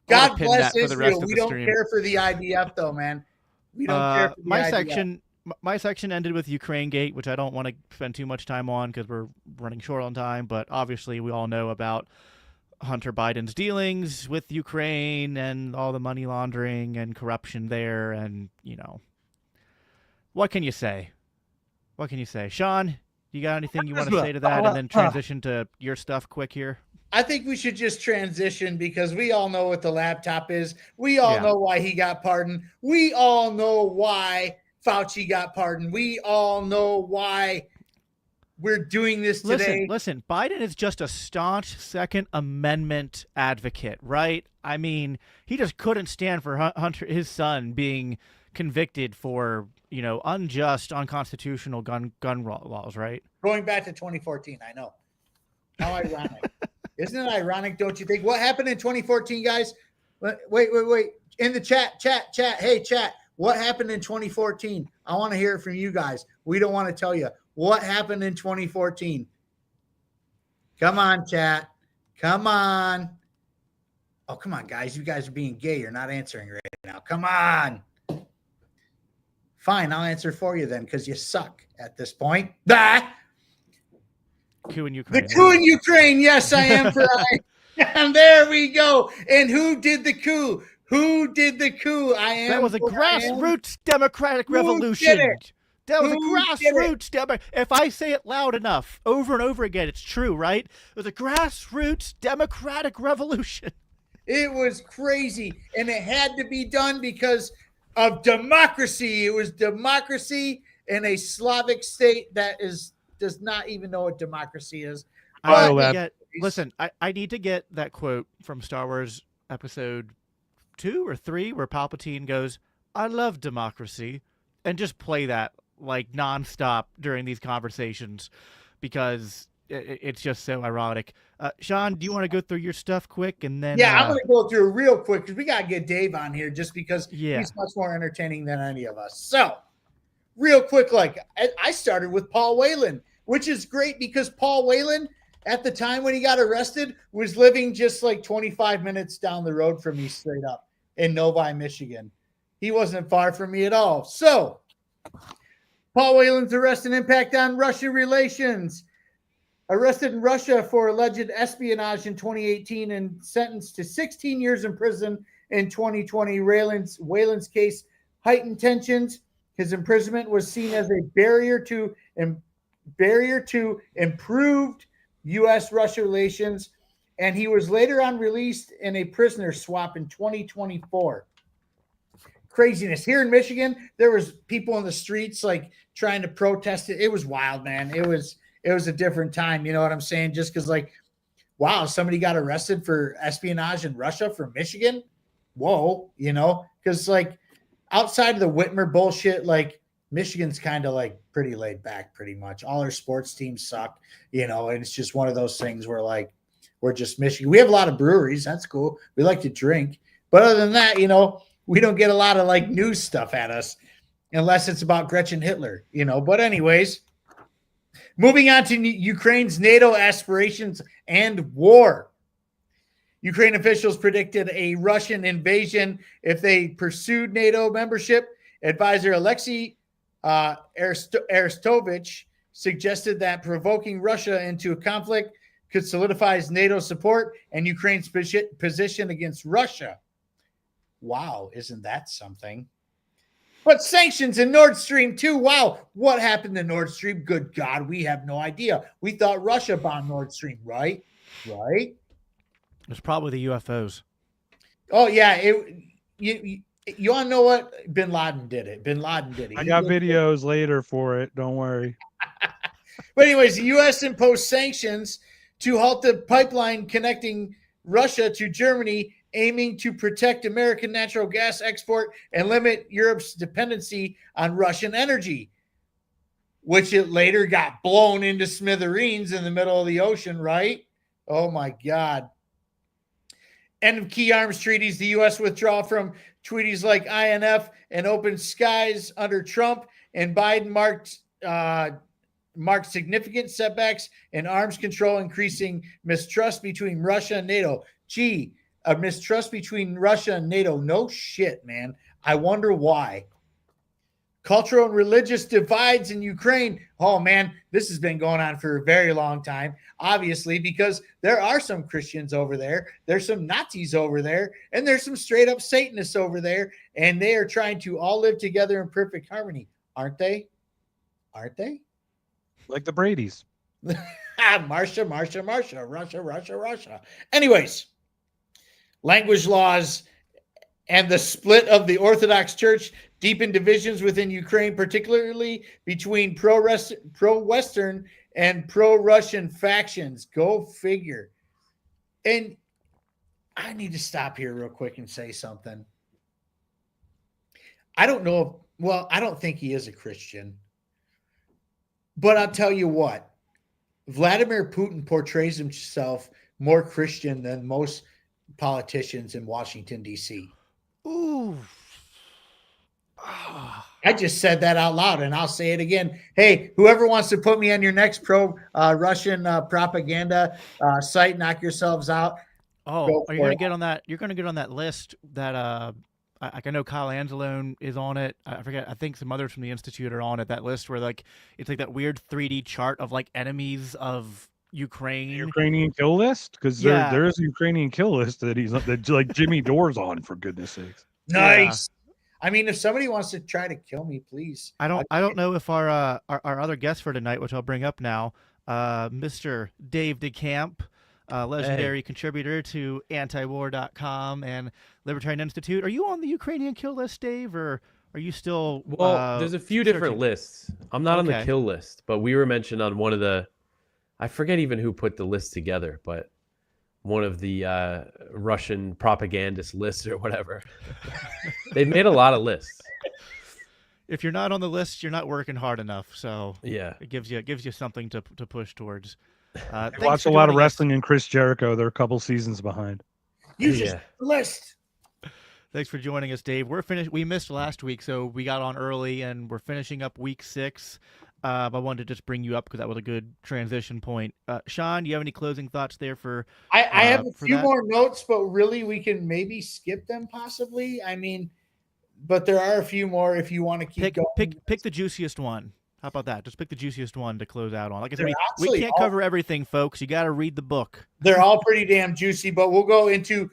God bless Israel. We don't care for the IDF though, man. We don't care for the IDF. My section ended with Ukraine Gate, which I don't want to spend too much time on because we're running short on time, but obviously we all know about Hunter Biden's dealings with Ukraine and all the money laundering and corruption there. And, what can you say? Shawn, you got anything you want to say to that and then transition to your stuff quick here? I think we should just transition because we all know what the laptop is. We all know why he got pardoned. We all know why Fauci got pardoned. We all know why we're doing this today. Listen, Biden is just a staunch Second Amendment advocate, right? I mean, he just couldn't stand for Hunter, his son, being convicted for, unjust, unconstitutional gun laws, right? Going back to 2014, I know. How ironic. Isn't it ironic, don't you think? What happened in 2014, guys? Wait. In the chat. Hey, chat. What happened in 2014? I want to hear it from you guys. We don't want to tell you. What happened in 2014? Come on, chat. Come on. Oh, come on, guys. You guys are being gay. You're not answering right now. Come on. Fine, I'll answer for you then because you suck at this point. Coup in Ukraine. The coup in Ukraine. Yes, I am for And there we go. And who did the coup? Who did the coup? I am. That was a who I am. grassroots democratic Who revolution. did it? That was Who a did it? grassroots democratic. If I say it loud enough, over and over again, it's true, right? It was a grassroots democratic revolution. It was crazy, and it had to be done because of democracy. It was democracy in a Slavic state that does not even know what democracy is. Listen, I need to get that quote from Star Wars Episode 2 or 3 where Palpatine goes, "I love democracy," and just play that like nonstop during these conversations because it's just so ironic. Shawn, do you want to go through your stuff quick and then? Yeah, I'm going to go through real quick because we got to get Dave on here just because Yeah. he's much more entertaining than any of us. So, real quick, like I started with Paul Whelan, which is great because Paul Whelan, at the time when he got arrested, was living just like 25 minutes down the road from me straight up in Novi, Michigan. He wasn't far from me at all. So, Paul Whelan's arrest and impact on Russian relations. Arrested in Russia for alleged espionage in 2018 and sentenced to 16 years in prison in 2020. Whelan's case heightened tensions. His imprisonment was seen as a barrier to improved U.S.-Russia relations, and he was later on released in a prisoner swap in 2024. Craziness. Here in Michigan, there was people in the streets like trying to protest it. It was wild, man. It was a different time. You know what I'm saying? Just because, like, wow, somebody got arrested for espionage in Russia from Michigan. Whoa, you know, because like outside of the Whitmer bullshit, like Michigan's kind of like pretty laid back, pretty much. All our sports teams suck, you know, and it's just one of those things where like we're just Michigan. We have a lot of breweries. That's cool. We like to drink. But other than that, you know, we don't get a lot of like news stuff at us unless it's about Gretchen Hitler, you know. But anyways, moving on to Ukraine's NATO aspirations and war. Ukraine officials predicted a Russian invasion if they pursued NATO membership. Advisor Alexei Arestovich suggested that provoking Russia into a conflict could solidify NATO support and Ukraine's position against Russia. Wow, isn't that something? But sanctions in Nord Stream 2. Wow, what happened to Nord Stream? Good God, we have no idea. We thought Russia bombed Nord Stream, right? Right? It's probably the UFOs. Oh, yeah. You want to know what? Bin Laden did it. Bin Laden did it. I got videos later for it. Don't worry. But anyways, the U.S. imposed sanctions to halt the pipeline connecting Russia to Germany, aiming to protect American natural gas export and limit Europe's dependency on Russian energy, which it later got blown into smithereens in the middle of the ocean, right? Oh, my God. End of key arms treaties. The U.S. withdraw from treaties like INF and Open Skies under Trump, and Biden marked significant setbacks in arms control, increasing mistrust between Russia and NATO. Gee, a mistrust between Russia and NATO. No shit, man. I wonder why. Cultural and religious divides in Ukraine. Oh, man, this has been going on for a very long time, obviously, because there are some Christians over there. There's some Nazis over there, and there's some straight up Satanists over there, and they are trying to all live together in perfect harmony. Aren't they? Aren't they? Like the Bradys. Marsha, Russia. Anyways, language laws and the split of the Orthodox Church deepen divisions within Ukraine, particularly between pro-Western and pro-Russian factions. Go figure. And I need to stop here real quick and say something. I don't know. I don't think he is a Christian. But I'll tell you what. Vladimir Putin portrays himself more Christian than most politicians in Washington, D.C. Ooh. I just said that out loud, and I'll say it again. Hey, whoever wants to put me on your next pro-Russian propaganda site, knock yourselves out. Oh, are you going to get on that? You're going to get on that list that I know Kyle Anzalone is on it. I forget. I think some others from the Institute are on it. That list where like it's like that weird 3D chart of like enemies of Ukraine. Ukrainian kill list? Because there's a Ukrainian kill list that like Jimmy Dore's on, for goodness sakes. Nice. I mean, if somebody wants to try to kill me, please. I don't know if our other guest for tonight, which I'll bring up now, Mr. Dave DeCamp, legendary contributor to antiwar.com and Libertarian Institute. Are you on the Ukrainian kill list, Dave, or are you still? Well, there's a few different lists. I'm not on the kill list, but we were mentioned on one of the. I forget even who put the list together, but one of the Russian propagandist lists or whatever. They've made a lot of lists. If you're not on the list, you're not working hard enough. So yeah, it gives you something to push towards. I watch a lot of wrestling and Chris Jericho. They're a couple seasons behind. List. Thanks for joining us, Dave. We're finished. We missed last week, so we got on early, and we're finishing up week 6. I wanted to just bring you up because that was a good transition point. Shawn, do you have any closing thoughts there for? I have a few more notes, but really we can maybe skip them possibly. I mean, but there are a few more if you want to keep going. Pick the juiciest one. How about that? Just pick the juiciest one to close out on. Like I said, we can't cover everything, folks. You got to read the book. They're all pretty damn juicy, but we'll go into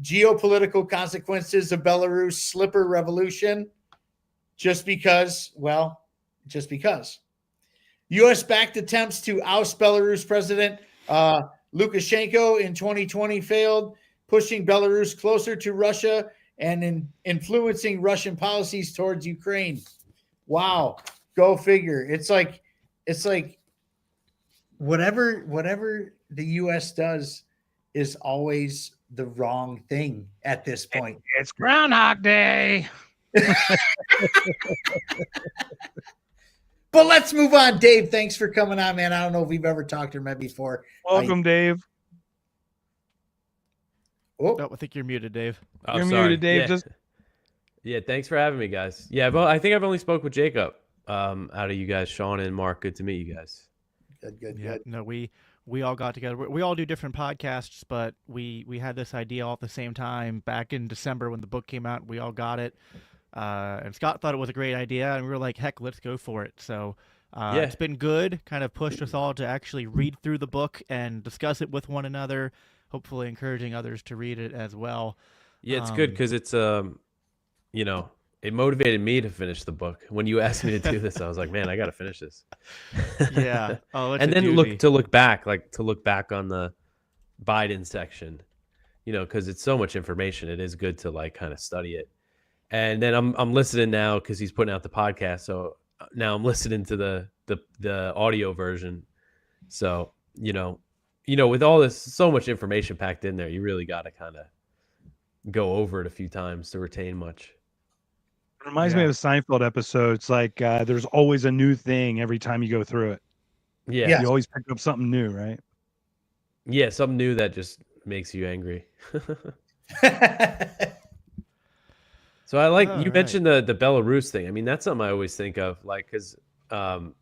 geopolitical consequences of Belarus slipper revolution. Just because. U.S.-backed attempts to oust Belarus President Lukashenko in 2020 failed, pushing Belarus closer to Russia and influencing Russian policies towards Ukraine. Wow. Go figure. It's like whatever the U.S. does is always the wrong thing at this point. It's Groundhog Day. But let's move on. Dave, thanks for coming on, man. I don't know if we've ever talked or met before. Welcome, Dave. Oh, I think you're muted, Dave. Oh, you're sorry. muted, Dave. Yeah, thanks for having me, guys. Yeah, well, I think I've only spoke with Jacob out of you guys, Shawn and Mark. Good to meet you guys. Good. No, we all got together. We all do different podcasts, but we had this idea all at the same time back in December when the book came out. We all got it. And Scott thought it was a great idea, and we were like, heck, let's go for it. So it's been good, kind of pushed us all to actually read through the book and discuss it with one another, hopefully encouraging others to read it as well. Yeah, it's good because it's, it motivated me to finish the book. When you asked me to do this, I was like, man, I got to finish this. Yeah. Oh, and then look back on the Biden section, because it's so much information. It is good to kind of study it. And then I'm listening now because he's putting out the podcast. So now I'm listening to the audio version. So, with all this, so much information packed in there, you really got to kind of go over it a few times to retain much. It reminds me of a Seinfeld episode. It's like there's always a new thing every time you go through it. Yeah. You always pick up something new, right? Yeah, something new that just makes you angry. So I you mentioned the Belarus thing. I mean, that's something I always think of, because the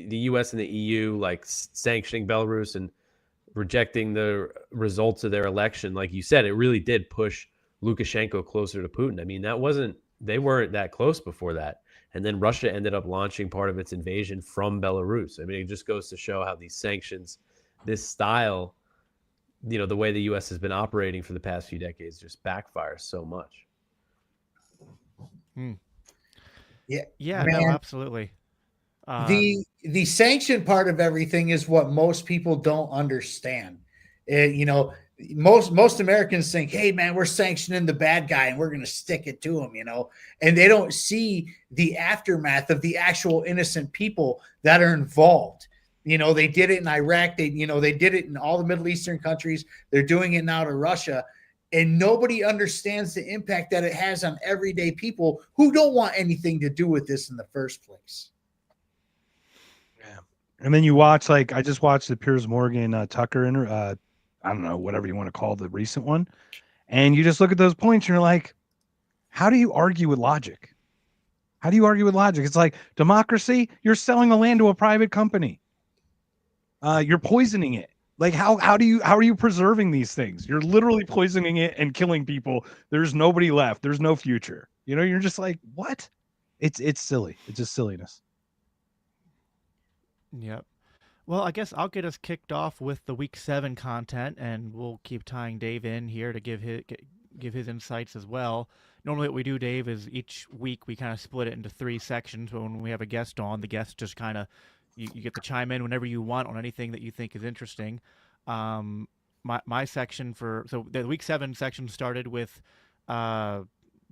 U.S. and the EU sanctioning Belarus and rejecting the results of their election. Like you said, it really did push Lukashenko closer to Putin. I mean, they weren't that close before that. And then Russia ended up launching part of its invasion from Belarus. I mean, it just goes to show how these sanctions, this style, the way the U.S. has been operating for the past few decades just backfires so much. Yeah, man, no, absolutely. The sanction part of everything is what most people don't understand. Most Americans think, hey man, we're sanctioning the bad guy and we're going to stick it to him, and they don't see the aftermath of the actual innocent people that are involved. They did it in Iraq. They did it in all the Middle Eastern countries. They're doing it now to Russia. And nobody understands the impact that it has on everyday people who don't want anything to do with this in the first place. Yeah. And then you watch, I just watched the Piers Morgan Tucker, I don't know, whatever you want to call the recent one. And you just look at those points and you're like, how do you argue with logic? How do you argue with logic? It's like democracy. You're selling the land to a private company. You're poisoning it. How are you preserving these things? You're literally poisoning it and killing people. There's nobody left. There's no future. You're just like, what? It's silly. It's just silliness. Yep. Well, I guess I'll get us kicked off with the week 7 content, and we'll keep tying Dave in here to give his insights as well. Normally what we do, Dave, is each week we kind of split it into 3 sections. But when we have a guest on, the guest just kind of, you get to chime in whenever you want on anything that you think is interesting. My section so the week 7 section started with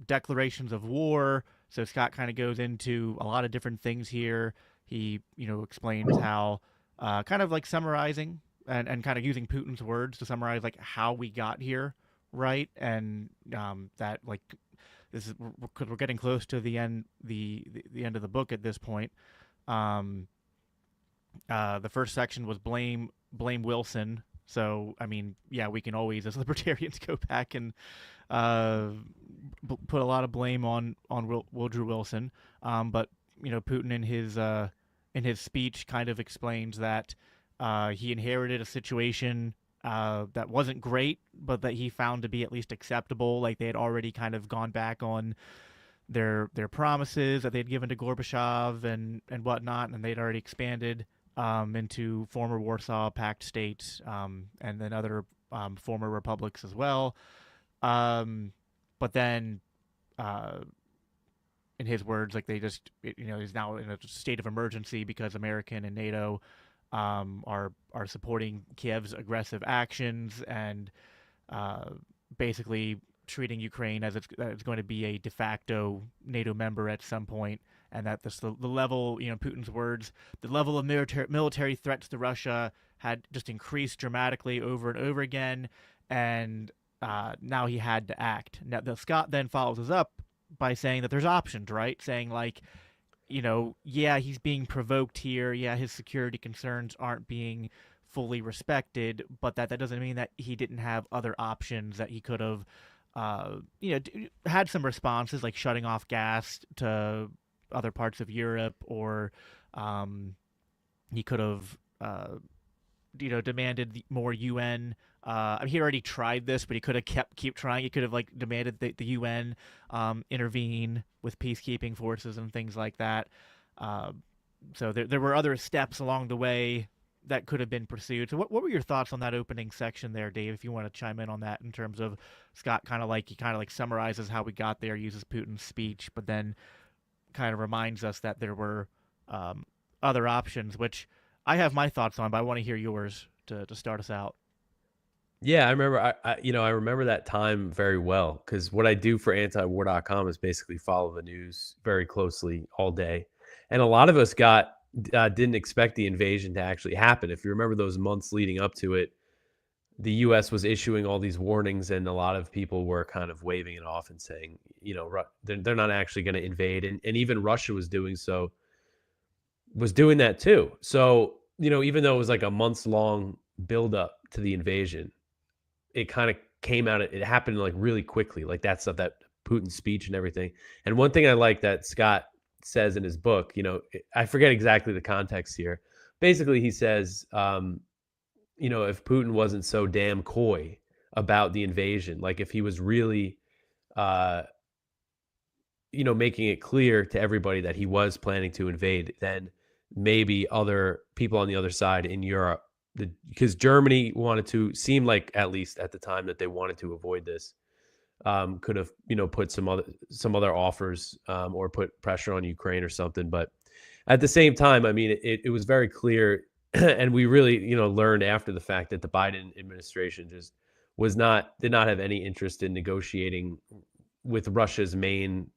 declarations of war. So Scott kind of goes into a lot of different things here. He, explains how kind of like summarizing and kind of using Putin's words to summarize like how we got here, right? And that like this is because we're getting close to the end end of the book at this point. The first section was blame Wilson. So I mean, yeah, we can always as libertarians go back and put a lot of blame on Woodrow Wilson. But Putin in his speech kind of explains that he inherited a situation that wasn't great, but that he found to be at least acceptable. Like they had already kind of gone back on their promises that they'd given to Gorbachev and whatnot, and they'd already expanded into former Warsaw Pact states and then other former republics as well. But then in his words, like they just, he's now in a state of emergency because American and NATO are supporting Kiev's aggressive actions and basically treating Ukraine as it's going to be a de facto NATO member at some point, and that the level, Putin's words, the level of military threats to Russia had just increased dramatically over and over again, and now he had to act. Now, Scott then follows us up by saying that there's options, right? Saying like, yeah, he's being provoked here. Yeah, his security concerns aren't being fully respected, but that doesn't mean that he didn't have other options that he could have, had some responses like shutting off gas to other parts of Europe, or he could have, demanded more UN. He already tried this, but he could have keep trying. He could have like demanded the UN intervene with peacekeeping forces and things like that. So there were other steps along the way that could have been pursued. So what were your thoughts on that opening section there, Dave? If you want to chime in on that in terms of Scott kind of summarizes how we got there, uses Putin's speech, but then kind of reminds us that there were other options, which I have my thoughts on, but I want to hear yours to start us out. Yeah, I remember. I remember that time very well because what I do for antiwar.com is basically follow the news very closely all day, and a lot of us didn't expect the invasion to actually happen. If you remember those months leading up to it, the U.S. was issuing all these warnings, and a lot of people were kind of waving it off and saying, they're not actually going to invade, and even Russia was doing that too. So even though it was like a months long buildup to the invasion, it kind of came out. It happened like really quickly, like that stuff, that Putin speech and everything. And one thing I like that Scott says in his book, I forget exactly the context here. Basically, he says, if Putin wasn't so damn coy about the invasion, like if he was really, making it clear to everybody that he was planning to invade, then maybe other people on the other side in Europe, because Germany wanted to, seem like at least at the time that they wanted to avoid this, could have put some other offers or put pressure on Ukraine or something. But at the same time, I mean, it was very clear, and we really learned after the fact that the Biden administration just did not have any interest in negotiating with Russia's main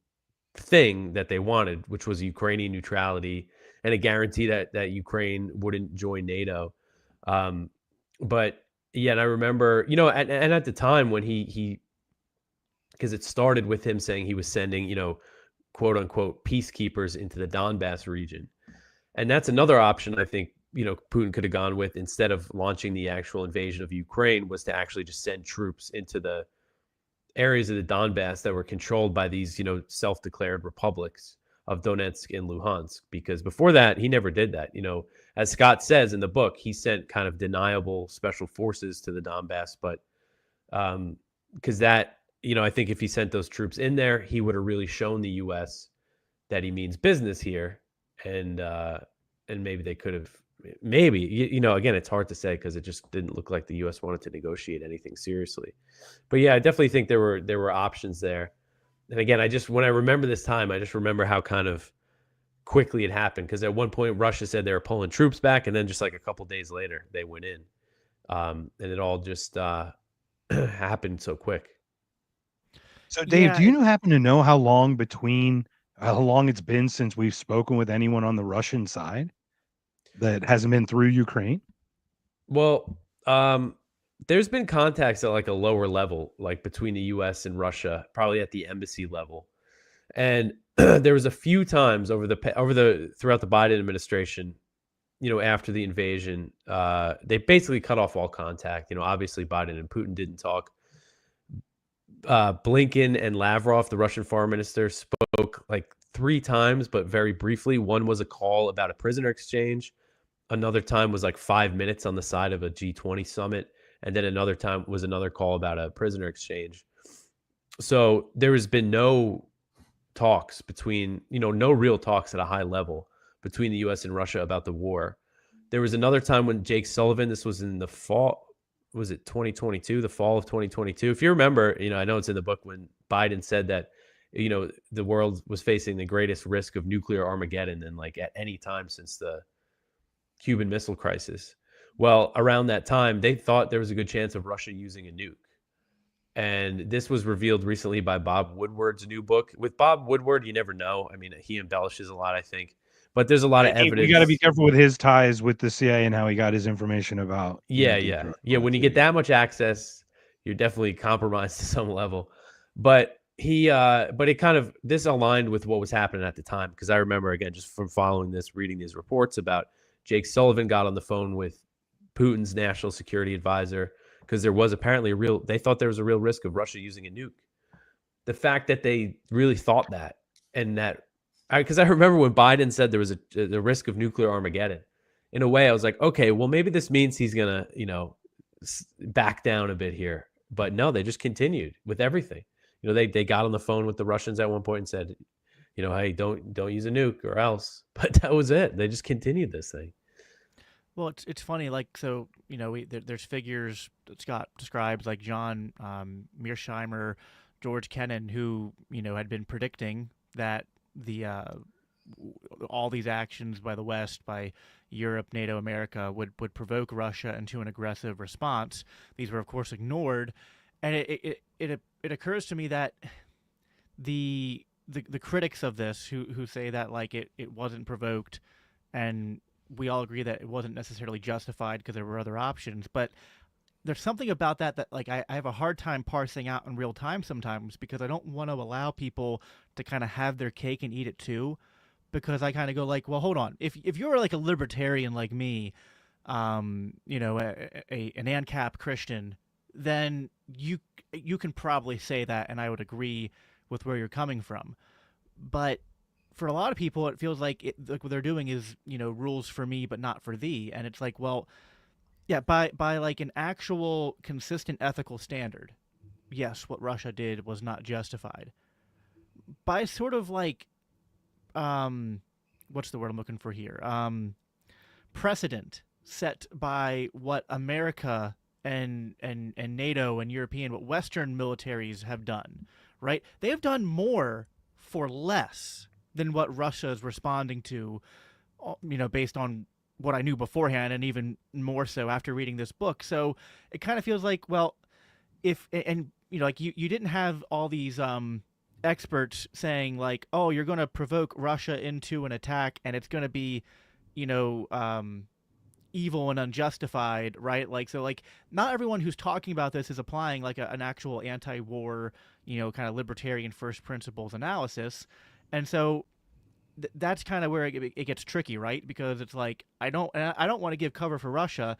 thing that they wanted, which was Ukrainian neutrality and a guarantee that Ukraine wouldn't join NATO. But yeah, and I remember, and at the time when he because it started with him saying he was sending, quote unquote, peacekeepers into the Donbass region. And that's another option I think, Putin could have gone with instead of launching the actual invasion of Ukraine, was to actually just send troops into the areas of the Donbass that were controlled by these, self-declared republics of Donetsk and Luhansk. Because before that, he never did that. As Scott says in the book, he sent kind of deniable special forces to the Donbass, but because that, I think if he sent those troops in there, he would have really shown the U.S. that he means business here, and maybe they could have maybe, you know, again, it's hard to say because it just didn't look like the U.S. wanted to negotiate anything seriously. But yeah, I definitely think there were options there. And again, when I remember this time, I just remember how kind of quickly it happened, because at one point Russia said they were pulling troops back, and then just like a couple days later they went in, and it all just happened so quick. So Dave, do you happen to know how long it's been since we've spoken with anyone on the Russian side that hasn't been through Ukraine? Well, there's been contacts at like a lower level, like between the U.S. and Russia, probably at the embassy level. And there was a few times throughout the Biden administration, you know, after the invasion, they basically cut off all contact. You know, obviously Biden and Putin didn't talk. Blinken and Lavrov, the Russian foreign minister, spoke like 3 times, but very briefly. One was a call about a prisoner exchange. Another time was like 5 minutes on the side of a G20 summit. And then another time was another call about a prisoner exchange. So there has been no talks no real talks at a high level between the U.S. and Russia about the war. There was another time when Jake Sullivan, this was in the fall, was it 2022, the fall of 2022? If you remember, you know, I know it's in the book, when Biden said that, you know, the world was facing the greatest risk of nuclear Armageddon than like at any time since the Cuban Missile Crisis. Well, around that time, they thought there was a good chance of Russia using a nuke. And this was revealed recently by Bob Woodward's new book. With Bob Woodward, you never know. I mean, he embellishes a lot, I think. But there's a lot of evidence. You got to be careful with his ties with the CIA and how he got his information about. Yeah. When you get that much access, you're definitely compromised to some level. But this aligned with what was happening at the time. Because I remember, again, just from following this, reading these reports about Jake Sullivan got on the phone with Putin's national security advisor, because there was apparently they thought there was a real risk of Russia using a nuke. The fact that they really thought that, and that, because I remember when Biden said there was the risk of nuclear Armageddon, in a way I was like, okay, well, maybe this means he's going to, you know, back down a bit here. But no, they just continued with everything. You know, they got on the phone with the Russians at one point and said, you know, hey, don't use a nuke or else. But that was it. They just continued this thing. Well, it's funny, like, so, you know, there's figures that Scott describes, like John Mearsheimer, George Kennan, who, you know, had been predicting that all these actions by the West, by Europe, NATO, America, would provoke Russia into an aggressive response. These were, of course, ignored. And it occurs to me that the critics of this who say that, like, it wasn't provoked, and we all agree that it wasn't necessarily justified because there were other options, but there's something about that like I have a hard time parsing out in real time sometimes, because I don't want to allow people to kind of have their cake and eat it too, because I kind of go like, well, hold on. If you're like a libertarian like me, you know, an ANCAP Christian, then you can probably say that, and I would agree with where you're coming from. But for a lot of people, it feels like what they're doing is, you know, rules for me but not for thee, and it's like, well, yeah, by like an actual consistent ethical standard, yes, what Russia did was not justified. By sort of like, what's the word I'm looking for here? Precedent set by what America and NATO and what Western militaries have done, right? They have done more for less than what Russia is responding to, you know, based on what I knew beforehand, and even more so after reading this book. So it kind of feels like, well, you know, like you didn't have all these experts saying like, oh, you're going to provoke Russia into an attack and it's going to be, you know, evil and unjustified, right? Like, so like not everyone who's talking about this is applying like an actual anti-war, you know, kind of libertarian first principles analysis. And so that's kind of where it gets tricky, right? Because it's like, I don't want to give cover for Russia,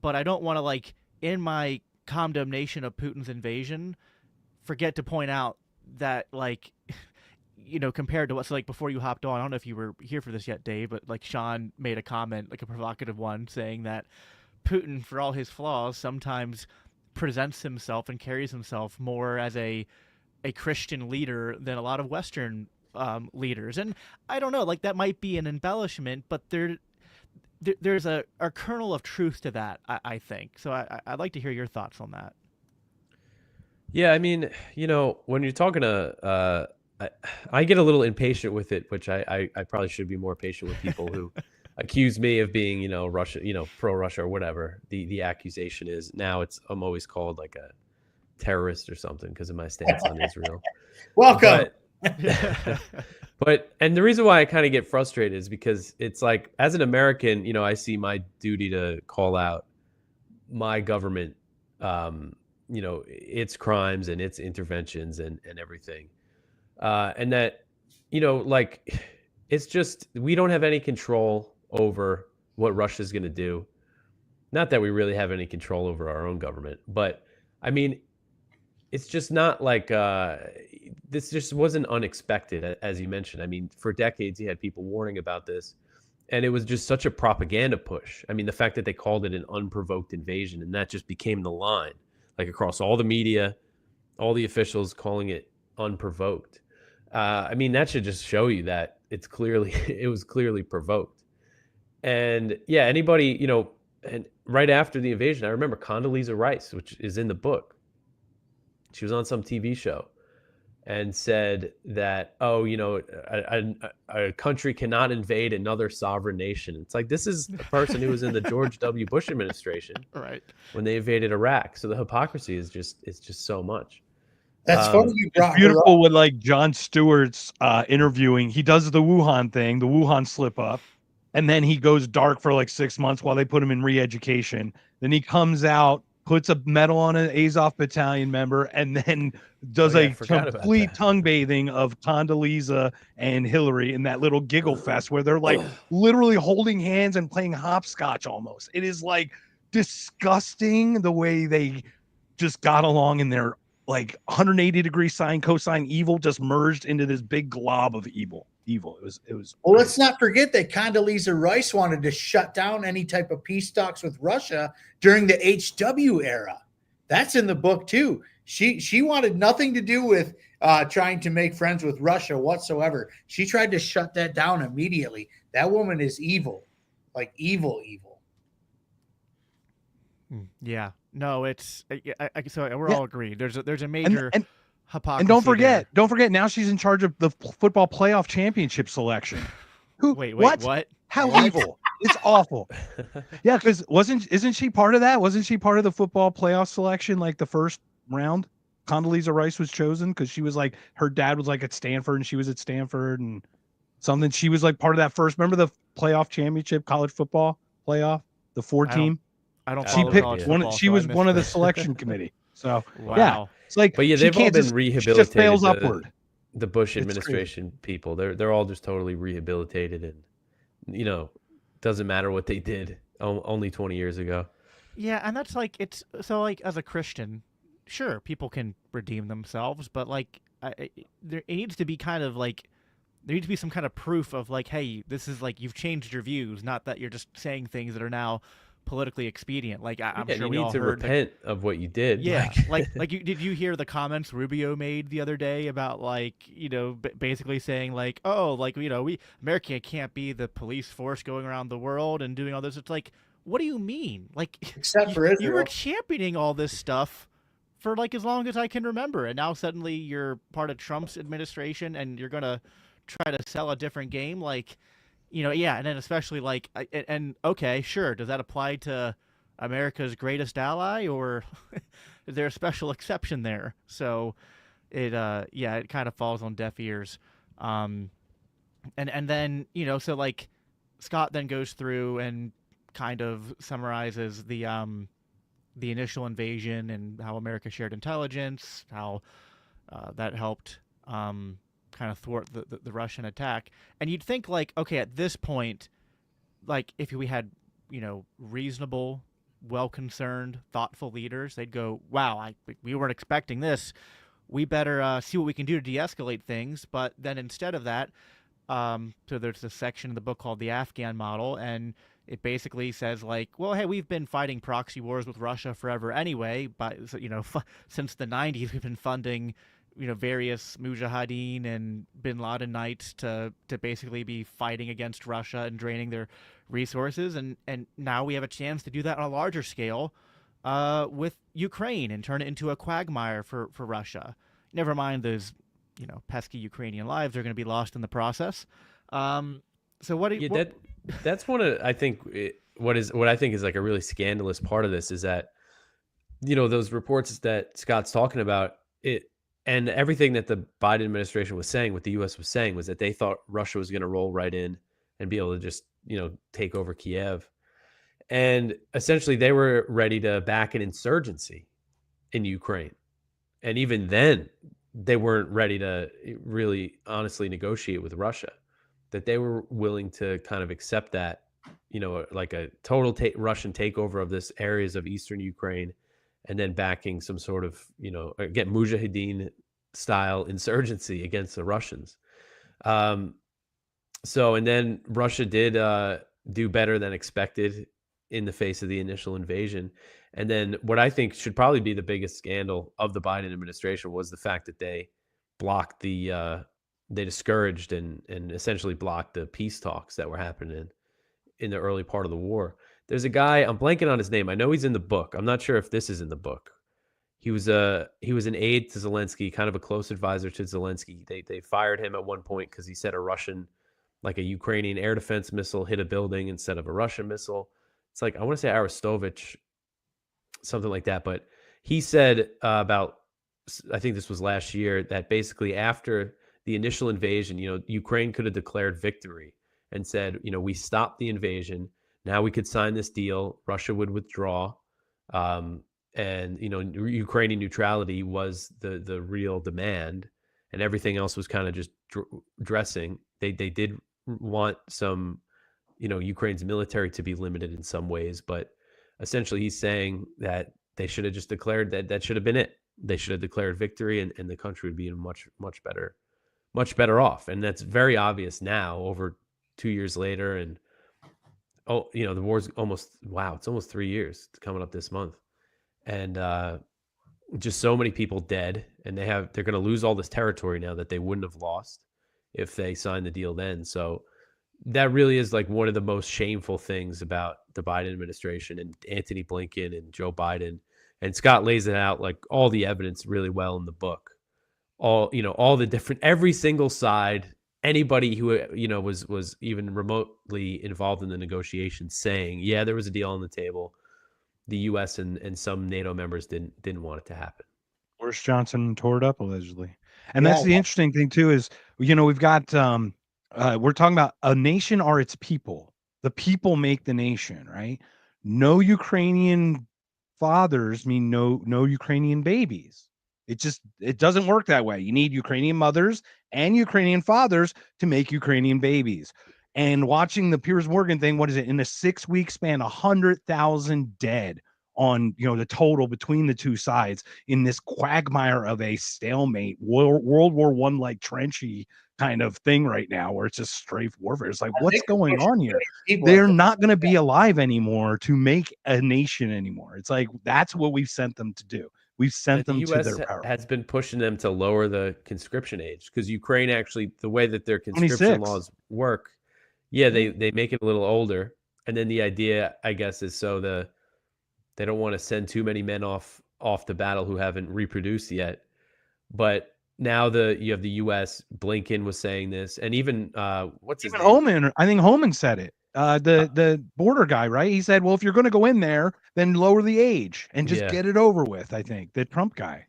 but I don't want to, like, in my condemnation of Putin's invasion, forget to point out that, like, you know, compared to what's like before you hopped on, I don't know if you were here for this yet, Dave, but like Shawn made a comment, like a provocative one, saying that Putin, for all his flaws, sometimes presents himself and carries himself more as a Christian leader than a lot of Western leaders. And I don't know, like, that might be an embellishment, but there's a kernel of truth to that, I think. So I'd like to hear your thoughts on that. Yeah, I mean, when you're talking to, I get a little impatient with it, which I probably should be more patient with people who accuse me of being, Russia, pro-Russia or whatever the accusation is. Now I'm always called like a terrorist or something because of my stance on Israel. Welcome. But and the reason why I kind of get frustrated is because it's like, as an American, I see my duty to call out my government, its crimes and its interventions and everything. And that, like, it's just, we don't have any control over what Russia's going to do. Not that we really have any control over our own government, but I mean, it's just not like, this just wasn't unexpected, as you mentioned. I mean, for decades, you had people warning about this, and it was just such a propaganda push. I mean, the fact that they called it an unprovoked invasion, and that just became the line, like across all the media, all the officials calling it unprovoked. I mean, that should just show you that it was clearly provoked. And yeah, anybody, and right after the invasion, I remember Condoleezza Rice, which is in the book. She was on some TV show and said that, a country cannot invade another sovereign nation. It's like, this is a person who was in the George W. Bush administration, right, when they invaded Iraq. So the hypocrisy is just so much. That's funny you brought It's beautiful with like Jon Stewart's interviewing. He does the Wuhan thing, the Wuhan slip up, and then he goes dark for like 6 months while they put him in re-education. Then he comes out, puts a medal on an Azov battalion member, and then does a complete tongue bathing of Condoleezza and Hillary in that little giggle fest where they're like literally holding hands and playing hopscotch almost. It is like disgusting the way they just got along in their like 180 degree sine cosine evil just merged into this big glob of evil. It was Well, let's not forget that Condoleezza Rice wanted to shut down any type of peace talks with Russia during the HW era. That's in the book too. She wanted nothing to do with trying to make friends with Russia whatsoever. She tried to shut that down immediately. That woman is evil, like evil. Yeah, no, it's so we're all agreed. There's a major hypocrisy. And don't forget, now she's in charge of the football playoff championship selection. Wait, what? How evil? It's awful. Yeah, because isn't she part of that? Wasn't she part of the football playoff selection, like the first round? Condoleezza Rice was chosen because she was like, her dad was like at Stanford and she was at Stanford and something. She was like part of that first. Remember the playoff championship, college football playoff, the 4-team. I don't. She picked one. She was one of the selection committee. So yeah, it's like, but yeah, they've all been rehabilitated. Just fails upward. The Bush administration people, they're all just totally rehabilitated, and doesn't matter what they did only 20 years ago. Yeah, and that's like, it's so like, as a Christian, sure, people can redeem themselves, but like there needs to be kind of like, there needs to be some kind of proof of like, hey, this is like, you've changed your views, not that you're just saying things that are now politically expedient. Like I'm sure we all heard. You need to repent of what you did. Yeah, did you hear the comments Rubio made the other day about like, basically saying like, oh, like, America can't be the police force going around the world and doing all this. It's like, what do you mean? Like, except for Israel. You were championing all this stuff for like as long as I can remember, and now suddenly you're part of Trump's administration and you're gonna try to sell a different game, like. Yeah, and then especially like, and okay, sure, does that apply to America's greatest ally, or is there a special exception there? So it kind of falls on deaf ears. And then, so like Scott then goes through and kind of summarizes the initial invasion and how America shared intelligence, how that helped kind of thwart the Russian attack. And you'd think like, okay, at this point, like if we had, reasonable, well-concerned, thoughtful leaders, they'd go, wow, we weren't expecting this. We better see what we can do to de-escalate things. But then instead of that, so there's this section in the book called The Afghan Model, and it basically says like, well, hey, we've been fighting proxy wars with Russia forever anyway, but since the 90s, we've been funding various Mujahideen and Bin Laden Knights to basically be fighting against Russia and draining their resources, and now we have a chance to do that on a larger scale with Ukraine and turn it into a quagmire for Russia. Never mind those pesky Ukrainian lives are going to be lost in the process. So what? That's one of what I think is like a really scandalous part of this is that those reports that Scott's talking about it. And everything that the Biden administration was saying, what the U.S. was saying, was that they thought Russia was going to roll right in and be able to just, take over Kiev. And essentially, they were ready to back an insurgency in Ukraine. And even then, they weren't ready to really honestly negotiate with Russia. That they were willing to kind of accept that, like a total Russian takeover of this areas of eastern Ukraine, and then backing some sort of, again, Mujahideen style insurgency against the Russians. And then Russia did do better than expected in the face of the initial invasion. And then what I think should probably be the biggest scandal of the Biden administration was the fact that they blocked they discouraged and essentially blocked the peace talks that were happening in the early part of the war. There's a guy, I'm blanking on his name. I know he's in the book. I'm not sure if this is in the book. He was an aide to Zelensky, kind of a close advisor to Zelensky. They fired him at one point because he said a Ukrainian air defense missile hit a building instead of a Russian missile. It's like, I want to say Arestovich, something like that. But he said about, I think this was last year, that basically after the initial invasion, Ukraine could have declared victory and said, we stopped the invasion. Now we could sign this deal. Russia would withdraw. And, Ukrainian neutrality was the real demand, and everything else was kind of just dressing. They did want some, Ukraine's military to be limited in some ways, but essentially he's saying that they should have just declared that should have been it. They should have declared victory, and the country would be in much better off. And that's very obvious now over 2 years later. And the war's it's almost 3 years. It's coming up this month. And just so many people dead, and they're going to lose all this territory now that they wouldn't have lost if they signed the deal then. So that really is like one of the most shameful things about the Biden administration and Antony Blinken and Joe Biden. And Scott lays it out, like all the evidence really well in the book. All the different, every single side, anybody who was even remotely involved in the negotiations saying, yeah, there was a deal on the table. The U.S. and some NATO members didn't want it to happen. Boris Johnson tore it up allegedly, and that's the interesting thing too. Is we've got we're talking about a nation are its people. The people make the nation, right? No Ukrainian fathers mean no Ukrainian babies. It doesn't work that way. You need Ukrainian mothers and Ukrainian fathers to make Ukrainian babies. And watching the Piers Morgan thing, what is it? In a 6-week span, 100,000 dead on, the total between the two sides in this quagmire of a stalemate, World War I like trenchy kind of thing right now, where it's just strafe warfare. It's like, what's going on here? They're not going to be alive anymore to make a nation anymore. It's like, that's what we've sent them to do. We've sent them to their power. Has been pushing them to lower the conscription age, because Ukraine actually, the way that their conscription 26. laws work, they make it a little older. And then the idea, I guess, is so they don't want to send too many men off to battle who haven't reproduced yet. But now you have the U.S. Blinken was saying this, and even what's his name? Homan. I think Homan said it. The border guy, right? He said, well, if you're going to go in there, then lower the age and just get it over with. I think the Trump guy.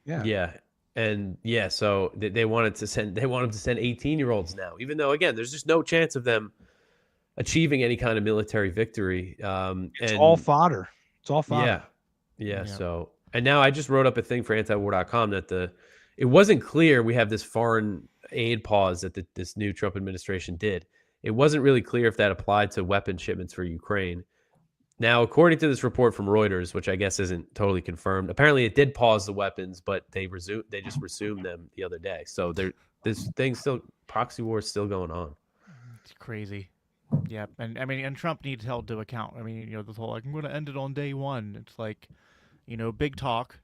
Yeah. And so they wanted to send 18-year-olds now, even though, again, there's just no chance of them achieving any kind of military victory. It's all fodder. It's all fodder. Yeah. So, and now I just wrote up a thing for antiwar.com that it wasn't clear. We have this foreign aid pause that this new Trump administration did. It wasn't really clear if that applied to weapon shipments for Ukraine. Now, according to this report from Reuters, which I guess isn't totally confirmed, apparently it did pause the weapons, but they just resumed them the other day. So this thing proxy war is still going on. It's crazy. Yeah, and Trump needs held to account. This whole I'm going to end it on day one. It's like, big talk.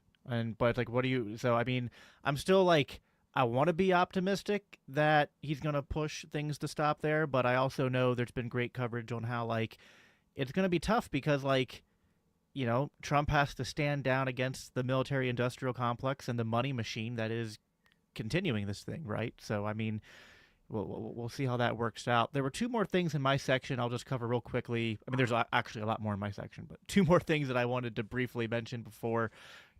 But it's like, what do you? So I mean, I'm still like, I want to be optimistic that he's gonna push things to stop there, but I also know there's been great coverage on how like it's gonna be tough because like, you know, Trump has to stand down against the military-industrial complex and the money machine that is continuing this thing, right? So I mean, we'll see how that works out. There were two more things in my section I'll just cover real quickly. I mean, there's actually a lot more in my section, but two more things that I wanted to briefly mention before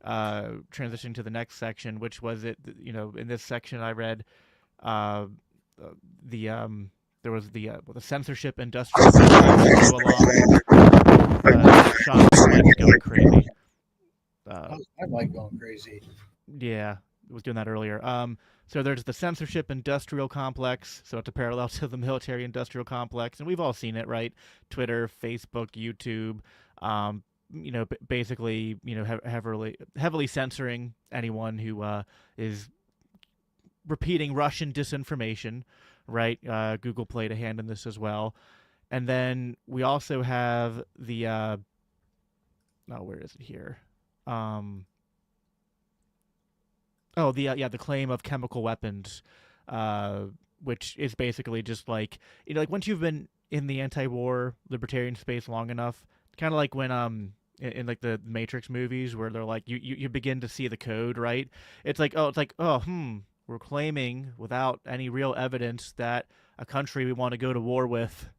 transitioning to the next section, which was you know, in this section I read there was the censorship industrial complex go along. Shawn might going crazy. I like going crazy. Yeah, I was doing that earlier. So there's the censorship industrial complex. So it's a parallel to the military industrial complex. And we've all seen it, right? Twitter, Facebook, YouTube, you know, basically, you know, heavily censoring anyone who is repeating Russian disinformation, right? Google played a hand in this as well. And then we also have the, where is it here? The claim of chemical weapons, which is basically just like, you know, like once you've been in the anti-war libertarian space long enough, kind of like when in like the Matrix movies where they're like you begin to see the code, right? It's like we're claiming without any real evidence that a country we want to go to war with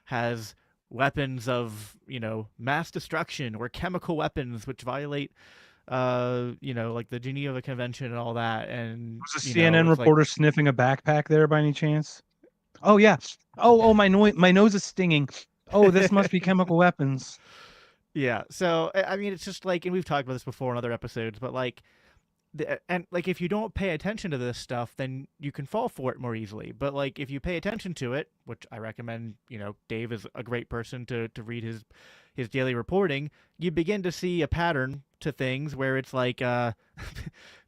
has weapons of, you know, mass destruction or chemical weapons which violate you know, like the Geneva Convention and all that. And was a CNN reporter sniffing a backpack there by any chance? Oh yeah. My nose is stinging. Oh, this must be chemical weapons. Yeah. So I mean, it's just like, and we've talked about this before in other episodes, but like, and like if you don't pay attention to this stuff, then you can fall for it more easily. But like if you pay attention to it, which I recommend, you know, Dave is a great person to read his daily reporting, you begin to see a pattern to things where it's like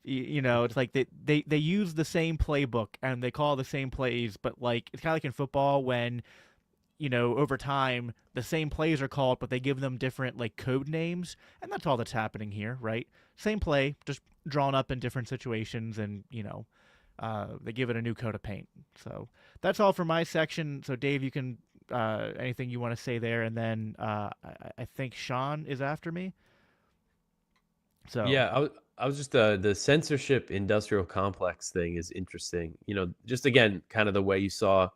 you know, it's like they use the same playbook and they call the same plays, but like it's kind of like in football when, you know, over time the same plays are called but they give them different like code names, and that's all that's happening here, right? Same play, just drawn up in different situations, and you know, they give it a new coat of paint. So that's all for my section. So Dave, you can anything you want to say there, and then I think Shawn is after me. So yeah, I was just the censorship industrial complex thing is interesting. You know, just again, kind of the way you saw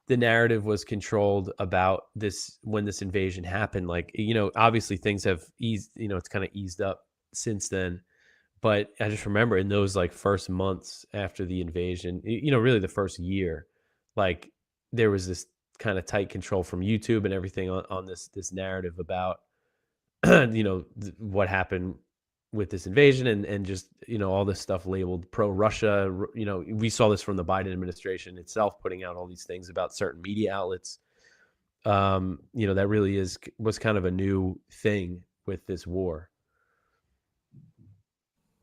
the narrative was controlled about this when this invasion happened. Like, you know, obviously things have eased, you know, it's kind of eased up since then. But I just remember in those like first months after the invasion, you know, really the first year, like there was this kind of tight control from YouTube and everything on this narrative about, you know, what happened with this invasion and just, you know, all this stuff labeled pro-Russia. You know, we saw this from the Biden administration itself, putting out all these things about certain media outlets. You know, that really was kind of a new thing with this war.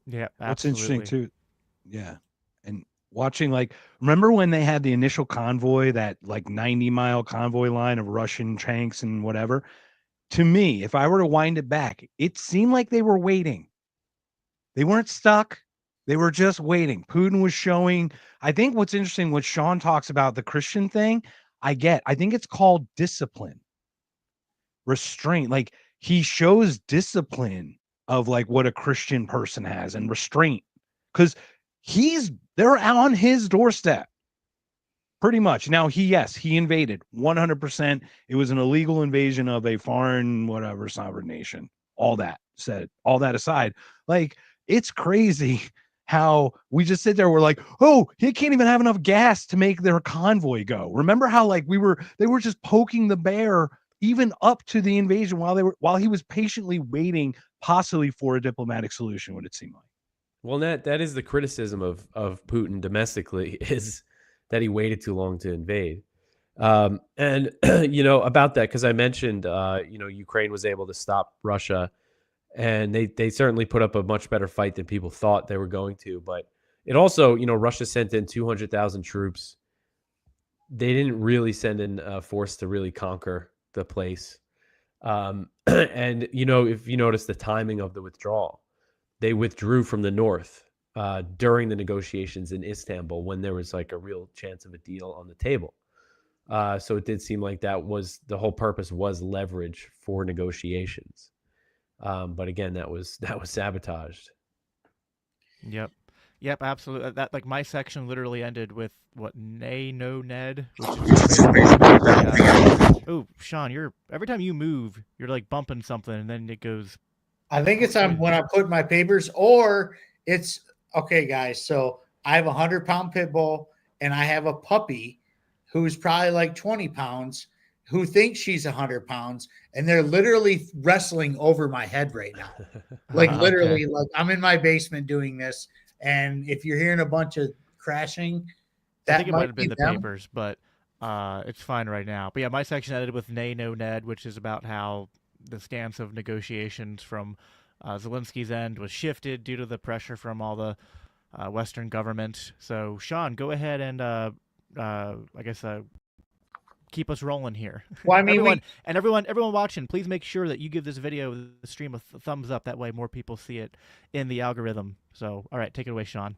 Yeah, absolutely. What's interesting too, yeah, and watching, like, remember when they had the initial convoy, that like 90-mile convoy line of Russian tanks and whatever? To me, if I were to wind it back, it seemed like they were waiting. They weren't stuck. They were just waiting. Putin was showing. I think what's interesting, what Shawn talks about, the Christian thing, I think it's called discipline, restraint. Like he shows discipline of like what a Christian person has, and restraint, because they're on his doorstep pretty much. Now he invaded 100%. It was an illegal invasion of a foreign, whatever, sovereign nation. All that aside, like, it's crazy how we just sit there. We're like, oh, he can't even have enough gas to make their convoy go. Remember how like they were just poking the bear even up to the invasion while he was patiently waiting possibly for a diplomatic solution, would it seem like. Well, that is the criticism of Putin domestically, is that he waited too long to invade. And you know, about that, because I mentioned you know, Ukraine was able to stop Russia, and they certainly put up a much better fight than people thought they were going to. But it also, you know, Russia sent in 200,000 troops. They didn't really send in a force to really conquer the place. And, you know, if you notice the timing of the withdrawal, they withdrew from the north during the negotiations in Istanbul when there was like a real chance of a deal on the table. So it did seem like that was the whole purpose, was leverage for negotiations. But again, that was sabotaged. Yep, absolutely. That, like, my section literally ended with what, nay, no, Ned. Oh, Shawn, every time you move, you're like bumping something, and then it goes. I think it's on when I put my papers, or it's okay, guys. So I have a 100-pound pit bull, and I have a puppy who's probably like 20 pounds, who thinks she's 100 pounds, and they're literally wrestling over my head right now. Like literally, like I'm in my basement doing this. And if you're hearing a bunch of crashing, that I think it might have been the them. papers, but it's fine right now. But yeah, my section ended with nay, no, Ned, which is about how the stance of negotiations from Zelensky's end was shifted due to the pressure from all the Western government. So, Shawn, go ahead and I guess keep us rolling here. Well, I mean, everyone watching, please make sure that you give this video, the stream, a thumbs up. That way, more people see it in the algorithm. So, all right, take it away, Shawn.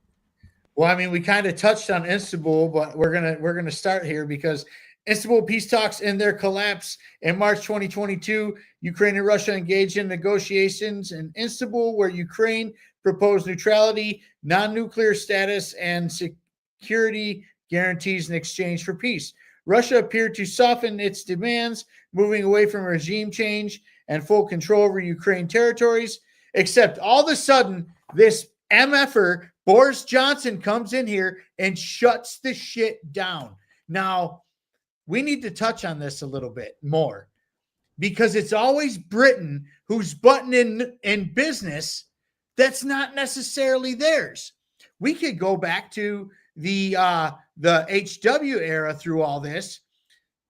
Well, I mean, we kind of touched on Istanbul, but we're gonna start here because Istanbul peace talks in their collapse in March 2022. Ukraine and Russia engaged in negotiations in Istanbul, where Ukraine proposed neutrality, non-nuclear status, and security guarantees in exchange for peace. Russia appeared to soften its demands, moving away from regime change and full control over Ukraine territories, except all of a sudden, this MFer, Boris Johnson, comes in here and shuts the shit down. Now, we need to touch on this a little bit more because it's always Britain who's butting in business that's not necessarily theirs. We could go back to the HW era through all this,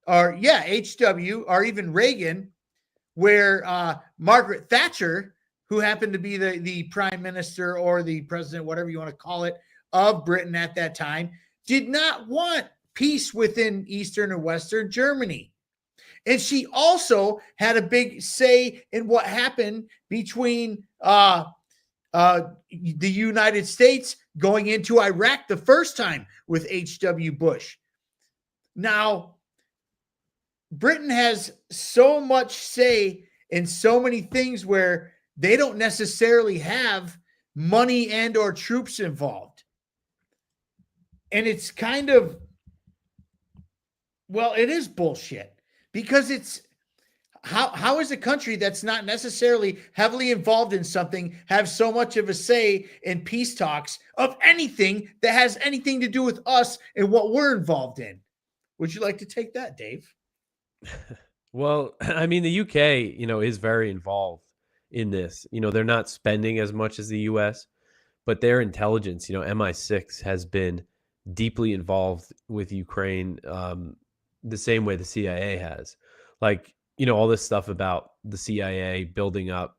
or HW, or even Reagan, where Margaret Thatcher, who happened to be the prime minister or the president, whatever you want to call it, of Britain at that time, did not want peace within Eastern or Western Germany. And she also had a big say in what happened between the United States going into Iraq the first time with H.W. Bush. Now, Britain has so much say in so many things where they don't necessarily have money and or troops involved. And it's kind of, well, it is bullshit because it's, how is a country that's not necessarily heavily involved in something have so much of a say in peace talks of anything that has anything to do with us and what we're involved in? Would you like to take that, Dave? Well, I mean, the UK, is very involved in this. They're not spending as much as the US, but their intelligence, MI6 has been deeply involved with Ukraine the same way the CIA has. Like, all this stuff about the CIA building up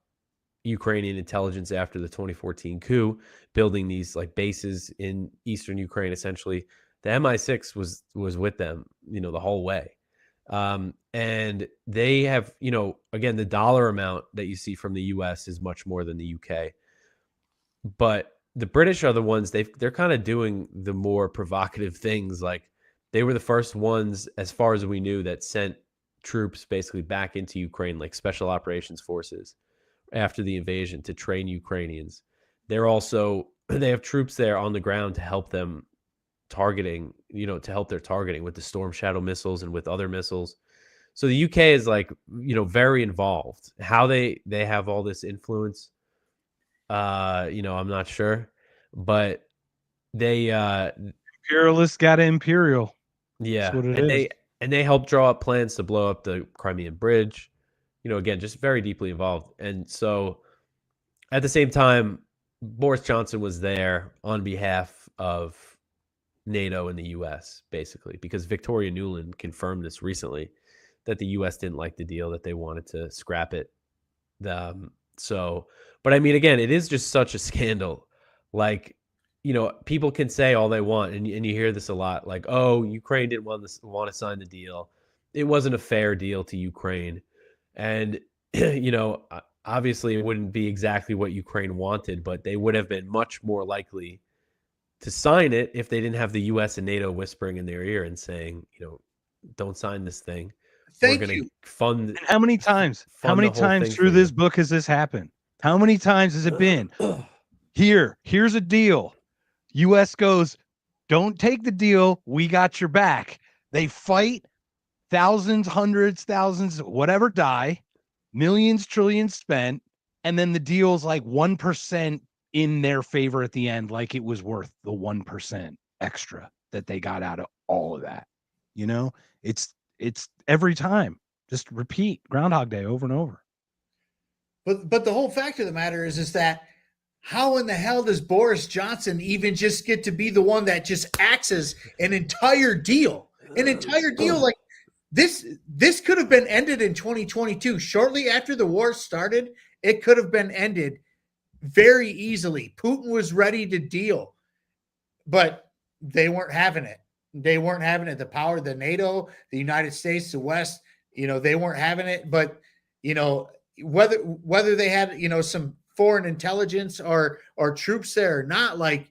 Ukrainian intelligence after the 2014 coup, building these like bases in Eastern Ukraine, essentially. The MI6 was with them, the whole way. And they have, again, the dollar amount that you see from the US is much more than the UK. But the British are the ones, they're kind of doing the more provocative things. Like they were the first ones, as far as we knew, that sent troops basically back into Ukraine, like special operations forces after the invasion to train Ukrainians. They have troops there on the ground to help them targeting, to help their targeting with the Storm Shadow missiles and with other missiles. So the UK is like, very involved. How they have all this influence, I'm not sure, but they imperialists got imperial. Yeah. That's what it is. And they helped draw up plans to blow up the Crimean Bridge, again, just very deeply involved. And so at the same time, Boris Johnson was there on behalf of NATO and the US, basically, because Victoria Nuland confirmed this recently, that the US didn't like the deal, that they wanted to scrap it. But I mean, again, it is just such a scandal. Like, people can say all they want, and you hear this a lot, like, oh, Ukraine didn't want to sign the deal. It wasn't a fair deal to Ukraine. And, I obviously it wouldn't be exactly what Ukraine wanted, but they would have been much more likely to sign it if they didn't have the U.S. and NATO whispering in their ear and saying, don't sign this thing. Thank We're going you. to fund. And how many times? How many times through this book has this happened? How many times has it been? Here's a deal. U.S. goes, don't take the deal. We got your back. They fight. Thousands, hundreds, thousands, whatever die, millions, trillions spent, and then the deal's like 1% in their favor at the end, like it was worth the 1% extra that they got out of all of that. It's every time. Just repeat Groundhog Day over and over. But the whole fact of the matter is that how in the hell does Boris Johnson even just get to be the one that just axes an entire deal? An entire deal like this could have been ended in 2022. Shortly after the war started, it could have been ended very easily. Putin was ready to deal, but they weren't having it. They weren't having it. The power of the NATO, the United States, the West, they weren't having it. But, whether they had, some foreign intelligence or troops there or not, like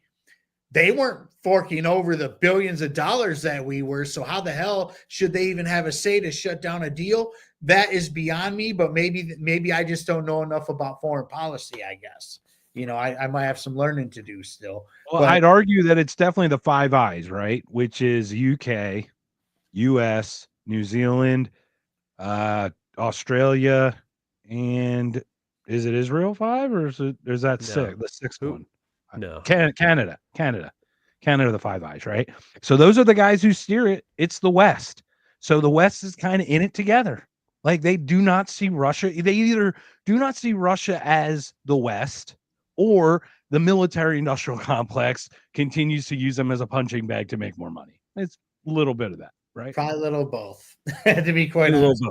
they weren't forking over the billions of dollars that we were. So how the hell should they even have a say to shut down a deal? That is beyond me, but maybe I just don't know enough about foreign policy, I guess. I might have some learning to do still. Well, I'd argue that it's definitely the Five Eyes, right? Which is UK, US, New Zealand, Australia, and is it Israel 5 or is that six? The sixth one? No. Canada, the Five Eyes, right? So those are the guys who steer it. It's the West. So the West is kind of in it together. Like they do not see Russia. They either do not see Russia as the West, or the military industrial complex continues to use them as a punching bag to make more money. It's a little bit of that, right? Probably a little both, to be quite honest.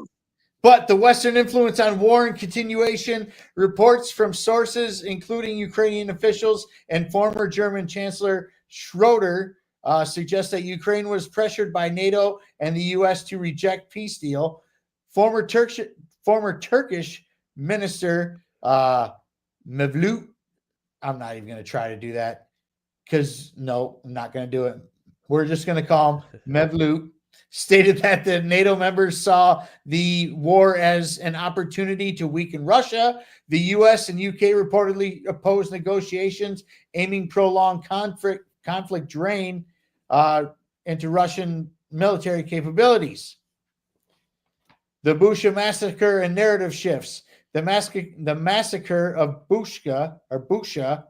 But the Western influence on war and continuation, reports from sources, including Ukrainian officials and former German Chancellor Schroeder, suggest that Ukraine was pressured by NATO and the U.S. to reject peace deal. Former Turkish Minister Mevlut, I'm not even going to try to do that because no, I'm not going to do it. We're just going to call him Mevlut, stated that the NATO members saw the war as an opportunity to weaken Russia. The U.S. and UK reportedly opposed negotiations aiming prolonged conflict drain into Russian military capabilities. The Bucha massacre and narrative shifts. The massacre of Bucha,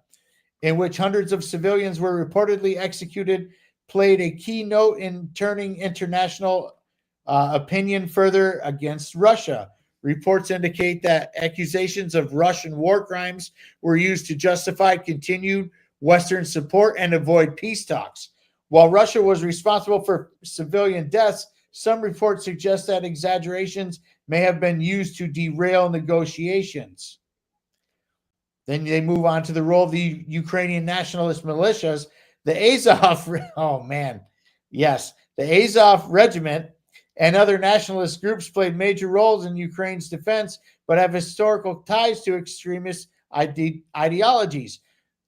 in which hundreds of civilians were reportedly executed, played a key note in turning international opinion further against Russia. Reports indicate that accusations of Russian war crimes were used to justify continued Western support and avoid peace talks. While Russia was responsible for civilian deaths, some reports suggest that exaggerations may have been used to derail negotiations. Then they move on to the role of the Ukrainian nationalist militias. The Azov, the Azov Regiment and other nationalist groups played major roles in Ukraine's defense, but have historical ties to extremist ideologies.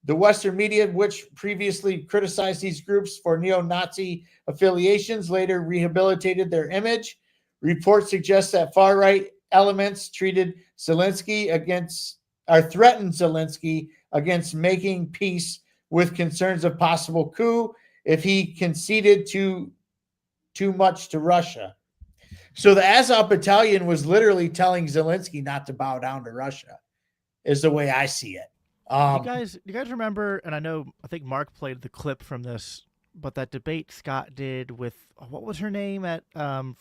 The Western media, which previously criticized these groups for neo-Nazi affiliations, later rehabilitated their image. Reports suggest that far-right elements threatened Zelensky against making peace, with concerns of possible coup if he conceded too much to Russia. So the Azov Battalion was literally telling Zelensky not to bow down to Russia, is the way I see it. You guys remember, and I think Mark played the clip from this, but that debate Scott did with, what was her name at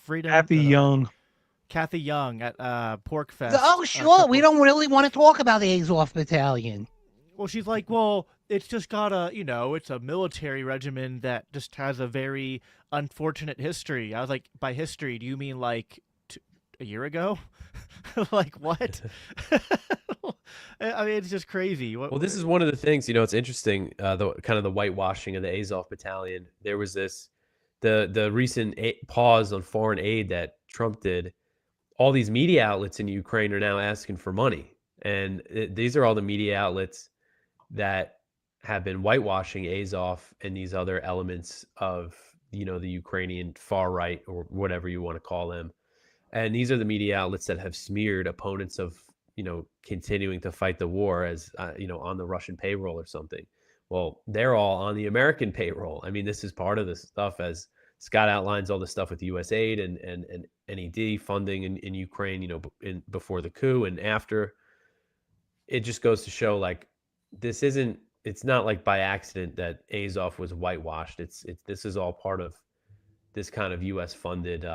Freedom? Kathy Young at Porkfest. Oh, sure. We don't really want to talk about the Azov Battalion. Well, she's like, well, it's just got it's a military regimen that just has a very unfortunate history. I was like, by history, do you mean like a year ago? Like what? I mean, it's just crazy. Well, this is one of the things, it's interesting, the kind of the whitewashing of the Azov Battalion. There was the recent pause on foreign aid that Trump did. All these media outlets in Ukraine are now asking for money. And these are all the media outlets that have been whitewashing Azov and these other elements of, you know, the Ukrainian far right or whatever you want to call them. And these are the media outlets that have smeared opponents of, you know, continuing to fight the war as, you know, on the Russian payroll or something. Well, they're all on the American payroll. I mean, this is part of the stuff, as Scott outlines, all the stuff with US aid and NED funding in Ukraine, you know, before the coup and after. It just goes to show, like, it's not like by accident that Azov was whitewashed. This is all part of this kind of US funded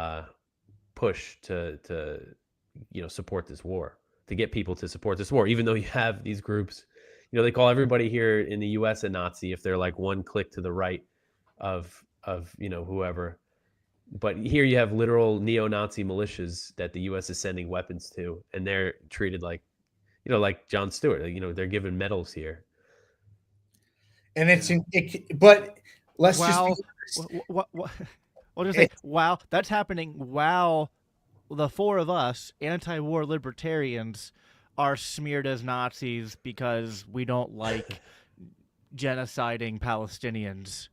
push to you know, support this war, to get people to support this war, even though you have these groups, you know, they call everybody here in the US a Nazi if they're like one click to the right of you know, whoever. But here you have literal neo-Nazi militias that the US is sending weapons to, and they're treated like, you know, like Jon Stewart, you know, they're given medals here. And but let's wow, that's happening while the four of us, anti-war libertarians, are smeared as Nazis because we don't like genociding Palestinians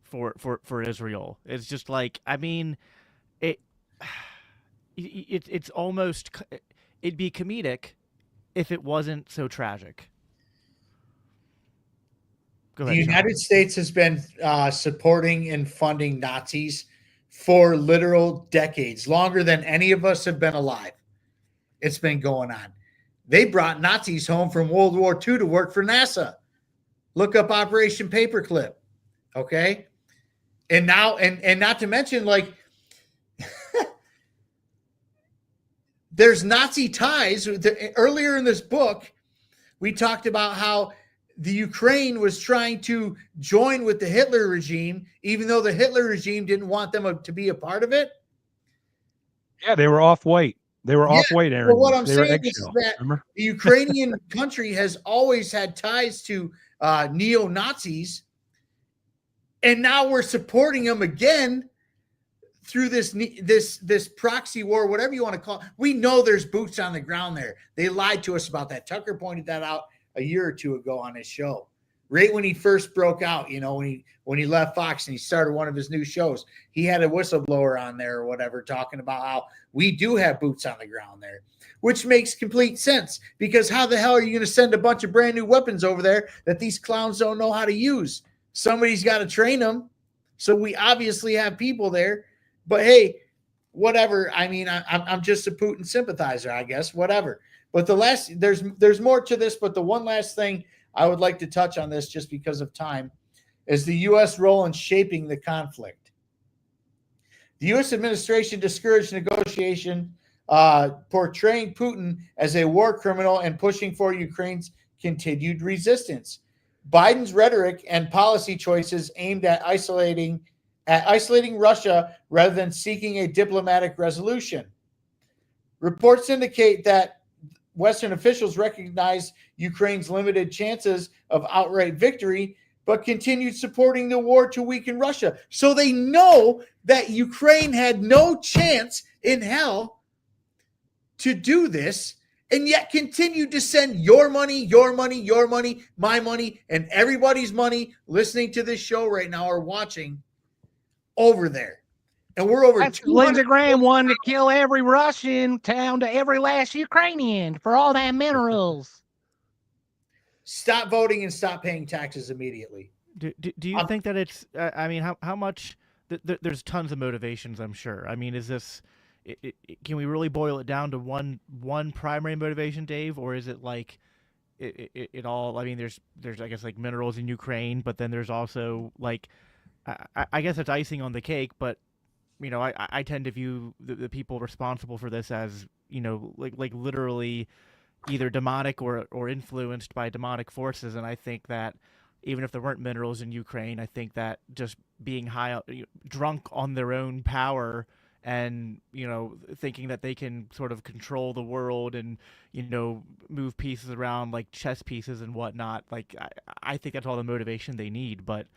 for Israel. It's just like, I mean, it's almost, it'd be comedic if it wasn't so tragic. Go ahead, the United States has been supporting and funding Nazis for literal decades, longer than any of us have been alive. It's been going on. They brought Nazis home from World War II to work for NASA. Look up Operation Paperclip. Okay. And now, and not to mention, like, there's Nazi ties. Earlier in this book, we talked about how the Ukraine was trying to join with the Hitler regime, even though the Hitler regime didn't want them to be a part of it. Yeah, they were off-white. They were off-white, Aaron. Well, what I'm They were saying is eggshell, that remember? the Ukrainian country has always had ties to neo-Nazis, and now we're supporting them again through this proxy war, whatever you want to call it. We know there's boots on the ground there. They lied to us about that. Tucker pointed that out a year or two ago on his show, right when he first broke out. You know, when he left Fox and he started one of his new shows, he had a whistleblower on there or whatever talking about how we do have boots on the ground there, which makes complete sense, because how the hell are you going to send a bunch of brand new weapons over there that these clowns don't know how to use? Somebody's got to train them. So we obviously have people there. But hey, whatever. I mean, I'm just a Putin sympathizer, I guess. Whatever. But there's more to this. But the one last thing I would like to touch on this, just because of time, is the U.S. role in shaping the conflict. The U.S. administration discouraged negotiation, portraying Putin as a war criminal and pushing for Ukraine's continued resistance. Biden's rhetoric and policy choices aimed at isolating Russia rather than seeking a diplomatic resolution. Reports indicate that Western officials recognize Ukraine's limited chances of outright victory, but continued supporting the war to weaken Russia. So they know that Ukraine had no chance in hell to do this, and yet continued to send your money, my money, and everybody's money listening to this show right now or watching over there. And we're over. Lindsey Graham wanted to kill every Russian down to every last Ukrainian for all that minerals. Stop voting and stop paying taxes immediately. Do you think that it's? I mean, how much? There's tons of motivations, I'm sure. I mean, is this? Can we really boil it down to one primary motivation, Dave, or is it like it all? I mean, there's I guess like minerals in Ukraine, but then there's also like I guess it's icing on the cake, but you know, I tend to view the people responsible for this as, you know, like literally either demonic or influenced by demonic forces. And I think that even if there weren't minerals in Ukraine, I think that just being drunk on their own power and, you know, thinking that they can sort of control the world and, you know, move pieces around like chess pieces and whatnot. Like, I think that's all the motivation they need. But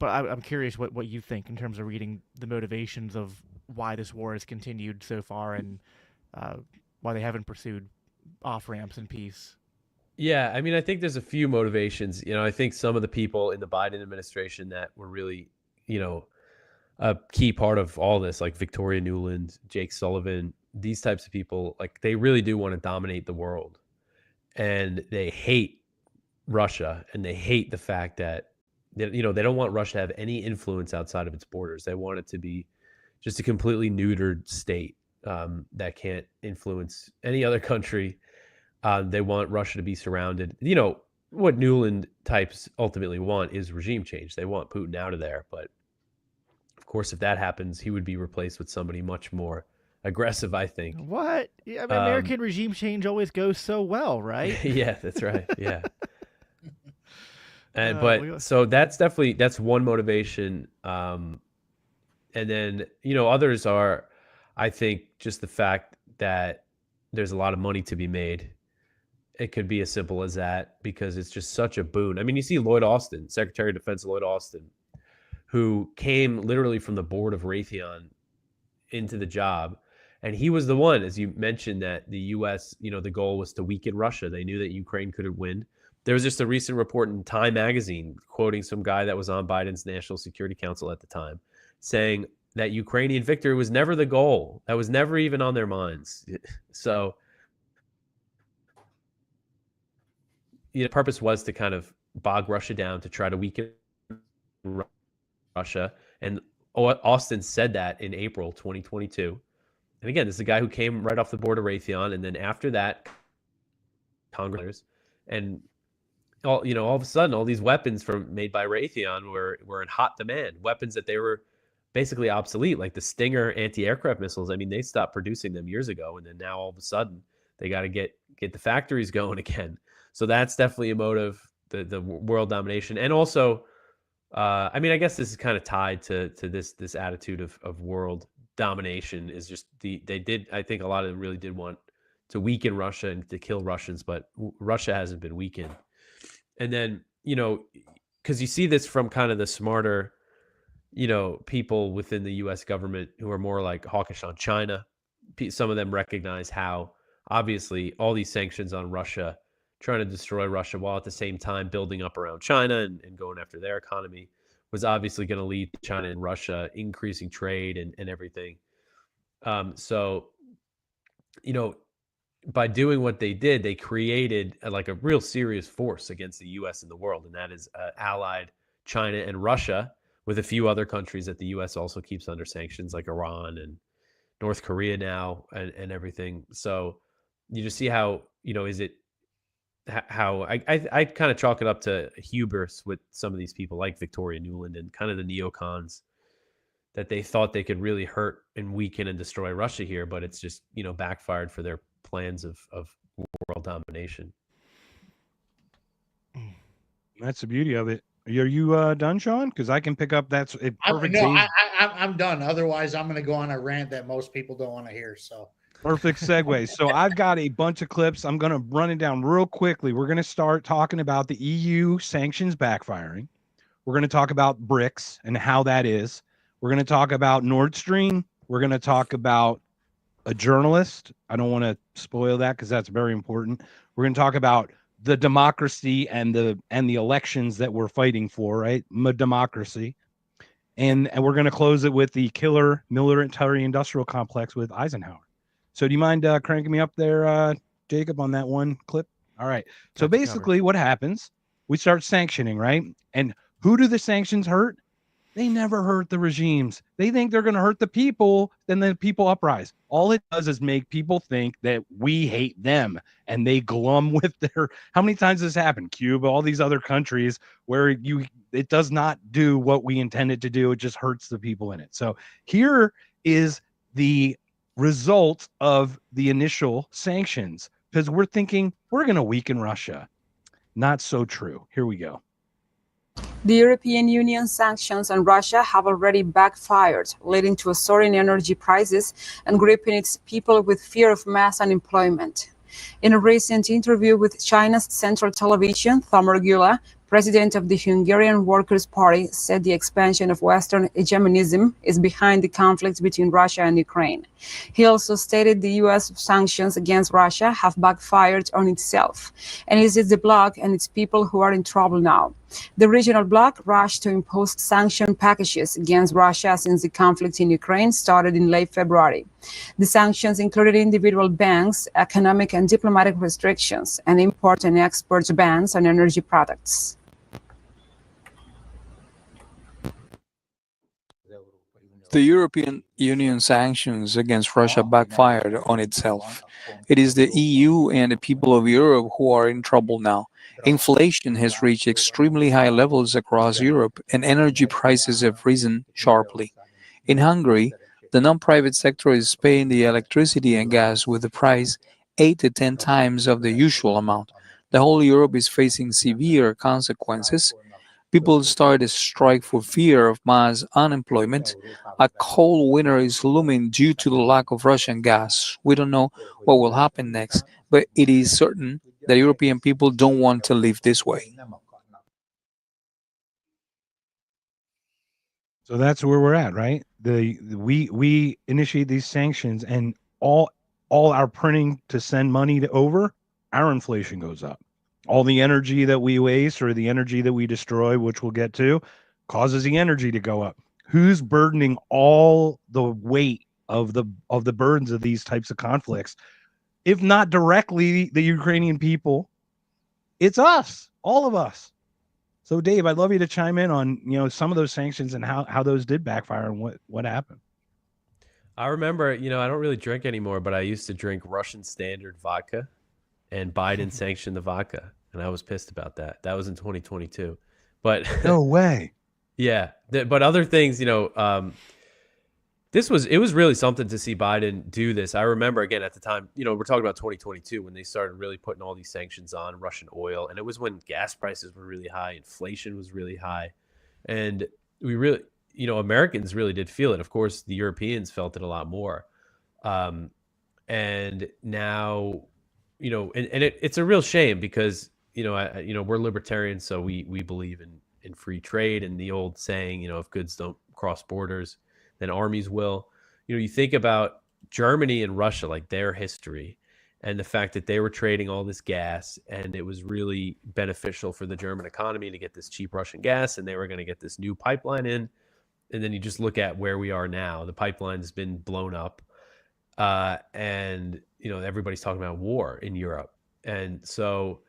I'm curious what you think in terms of reading the motivations of why this war has continued so far and why they haven't pursued off ramps in peace. Yeah, I mean, I think there's a few motivations. I think some of the people in the Biden administration that were really, a key part of all this, like Victoria Nuland, Jake Sullivan, these types of people, like they really do want to dominate the world, and they hate Russia, and they hate the fact that they don't want Russia to have any influence outside of its borders. They want it to be just a completely neutered state that can't influence any other country. They want Russia to be surrounded. What Nuland types ultimately want is regime change. They want Putin out of there. But of course, if that happens, he would be replaced with somebody much more aggressive, I think. What? Yeah, I mean, American regime change always goes so well, right? Yeah, that's right. Yeah. So that's one motivation. And then, others are, I think, just the fact that there's a lot of money to be made. It could be as simple as that, because it's just such a boon. I mean, you see Lloyd Austin, Secretary of Defense Lloyd Austin, who came literally from the board of Raytheon into the job. And he was the one, as you mentioned, that the U.S., the goal was to weaken Russia. They knew that Ukraine couldn't win. There was just a recent report in Time magazine quoting some guy that was on Biden's National Security Council at the time, saying that Ukrainian victory was never the goal. That was never even on their minds. So the purpose was to kind of bog Russia down, to try to weaken Russia. And Austin said that in April 2022. And again, this is a guy who came right off the board of Raytheon. And then after that, Congress, and all of a sudden, all these weapons made by Raytheon were in hot demand. Weapons that they were basically obsolete, like the Stinger anti-aircraft missiles. I mean, they stopped producing them years ago, and then now all of a sudden they got to get the factories going again. So that's definitely a motive, the world domination. And also, I mean, I guess this is kind of tied to this attitude of world domination, is just I think a lot of them really did want to weaken Russia and to kill Russians, but Russia hasn't been weakened. And then, because you see this from kind of the smarter, people within the U.S. government who are more like hawkish on China. Some of them recognize how obviously all these sanctions on Russia, trying to destroy Russia while at the same time building up around China and going after their economy, was obviously going to lead to China and Russia increasing trade and everything. So, by doing what they did, they created a real serious force against the U.S. in the world, and that is allied China and Russia, with a few other countries that the U.S. also keeps under sanctions, like Iran and North Korea now, and everything. So you just see how I kind of chalk it up to hubris with some of these people like Victoria Nuland and kind of the neocons, that they thought they could really hurt and weaken and destroy Russia here, but it's just backfired for their plans of world domination. That's the beauty of it. Are you done, Shawn? Because I can pick up. That's a perfect. I'm done. Otherwise, I'm going to go on a rant that most people don't want to hear. So perfect segue. So I've got a bunch of clips. I'm going to run it down real quickly. We're going to start talking about the EU sanctions backfiring. We're going to talk about BRICS and how that is. We're going to talk about Nord Stream. We're going to talk about a journalist. I don't want to spoil that because that's very important. We're going to talk about the democracy and the elections that we're fighting for, right? Democracy. And we're going to close it with the killer military industrial complex with Eisenhower. So do you mind cranking me up there, Jacob, on that one clip? All right. So basically what happens, we start sanctioning, right? And who do the sanctions hurt? They never hurt the regimes. They think they're going to hurt the people, then the people uprise. All it does is make people think that we hate them, and they glum with their. How many times has this happened? Cuba, all these other countries where it does not do what we intended to do. It just hurts the people in it. So here is the result of the initial sanctions, because we're thinking we're going to weaken Russia. Not so true. Here we go. The European Union sanctions on Russia have already backfired, leading to a soaring energy prices and gripping its people with fear of mass unemployment. In a recent interview with China's Central Television, Thomas Gula, president of the Hungarian Workers' Party, said the expansion of Western hegemonism is behind the conflict between Russia and Ukraine. He also stated the U.S. sanctions against Russia have backfired on itself, and it is the bloc and its people who are in trouble now. The regional bloc rushed to impose sanction packages against Russia since the conflict in Ukraine started in late February. The sanctions included individual banks, economic and diplomatic restrictions, and import and export bans on energy products. The European Union sanctions against Russia backfired on itself. It is the EU and the people of Europe who are in trouble now. Inflation has reached extremely high levels across Europe, and energy prices have risen sharply. In Hungary, the non-private sector is paying the electricity and gas with the price 8 to 10 times of the usual amount. The whole Europe is facing severe consequences. People started a strike for fear of mass unemployment. A cold winter is looming due to the lack of Russian gas. We don't know what will happen next, but it is certain that European people don't want to live this way. So that's where we're at, right? We initiate these sanctions, and all our printing to send money to over, our inflation goes up. All the energy that we waste or the energy that we destroy, which we'll get to, causes the energy to go up. Who's burdening all the weight of the burdens of these types of conflicts? If not directly the Ukrainian people, it's us, all of us. So Dave, I'd love you to chime in on, some of those sanctions and how those did backfire and what happened. I remember, I don't really drink anymore, but I used to drink Russian standard vodka, and Biden sanctioned the vodka, and I was pissed about that. That was in 2022. But no way. Yeah, but other things, it was really something to see Biden do this. I remember, again, at the time, we're talking about 2022 when they started really putting all these sanctions on Russian oil, and it was when gas prices were really high, inflation was really high, and we really, Americans really did feel it. Of course, the Europeans felt it a lot more, and now, it's a real shame because we're libertarians, so we believe in free trade, and the old saying, if goods don't cross borders, then armies will. You think about Germany and Russia, like their history, and the fact that they were trading all this gas, and it was really beneficial for the German economy to get this cheap Russian gas, and they were going to get this new pipeline in. And then you just look at where we are now. The pipeline has been blown up, and everybody's talking about war in Europe, and so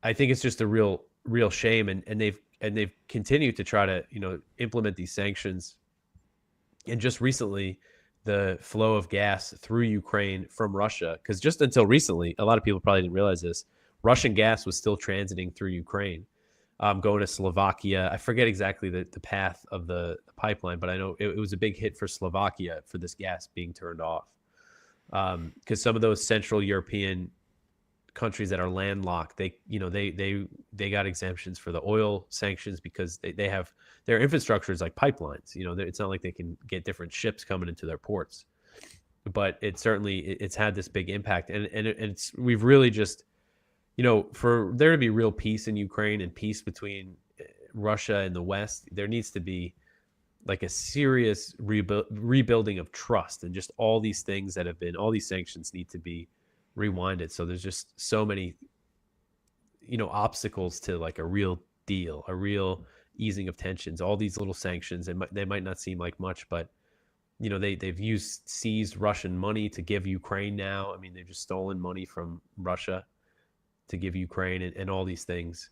I think it's just a real shame. And they've continued to try to implement these sanctions. And just recently, the flow of gas through Ukraine from Russia, because just until recently, a lot of people probably didn't realize this, Russian gas was still transiting through Ukraine, going to Slovakia. I forget exactly the path of the pipeline, but I know it was a big hit for Slovakia for this gas being turned off. Because some of those Central European countries that are landlocked, they got exemptions for the oil sanctions because they have their infrastructure is like pipelines. It's not like they can get different ships coming into their ports, but it's had this big impact, and we've really just, for there to be real peace in Ukraine and peace between Russia and the West, there needs to be like a serious rebuilding of trust, and just all these things that have been, all these sanctions need to be rewinded. So there's just so many, obstacles to like a real deal, a real easing of tensions. All these little sanctions, and they might not seem like much, but they've seized Russian money to give Ukraine now. I mean, they've just stolen money from Russia to give Ukraine, and all these things.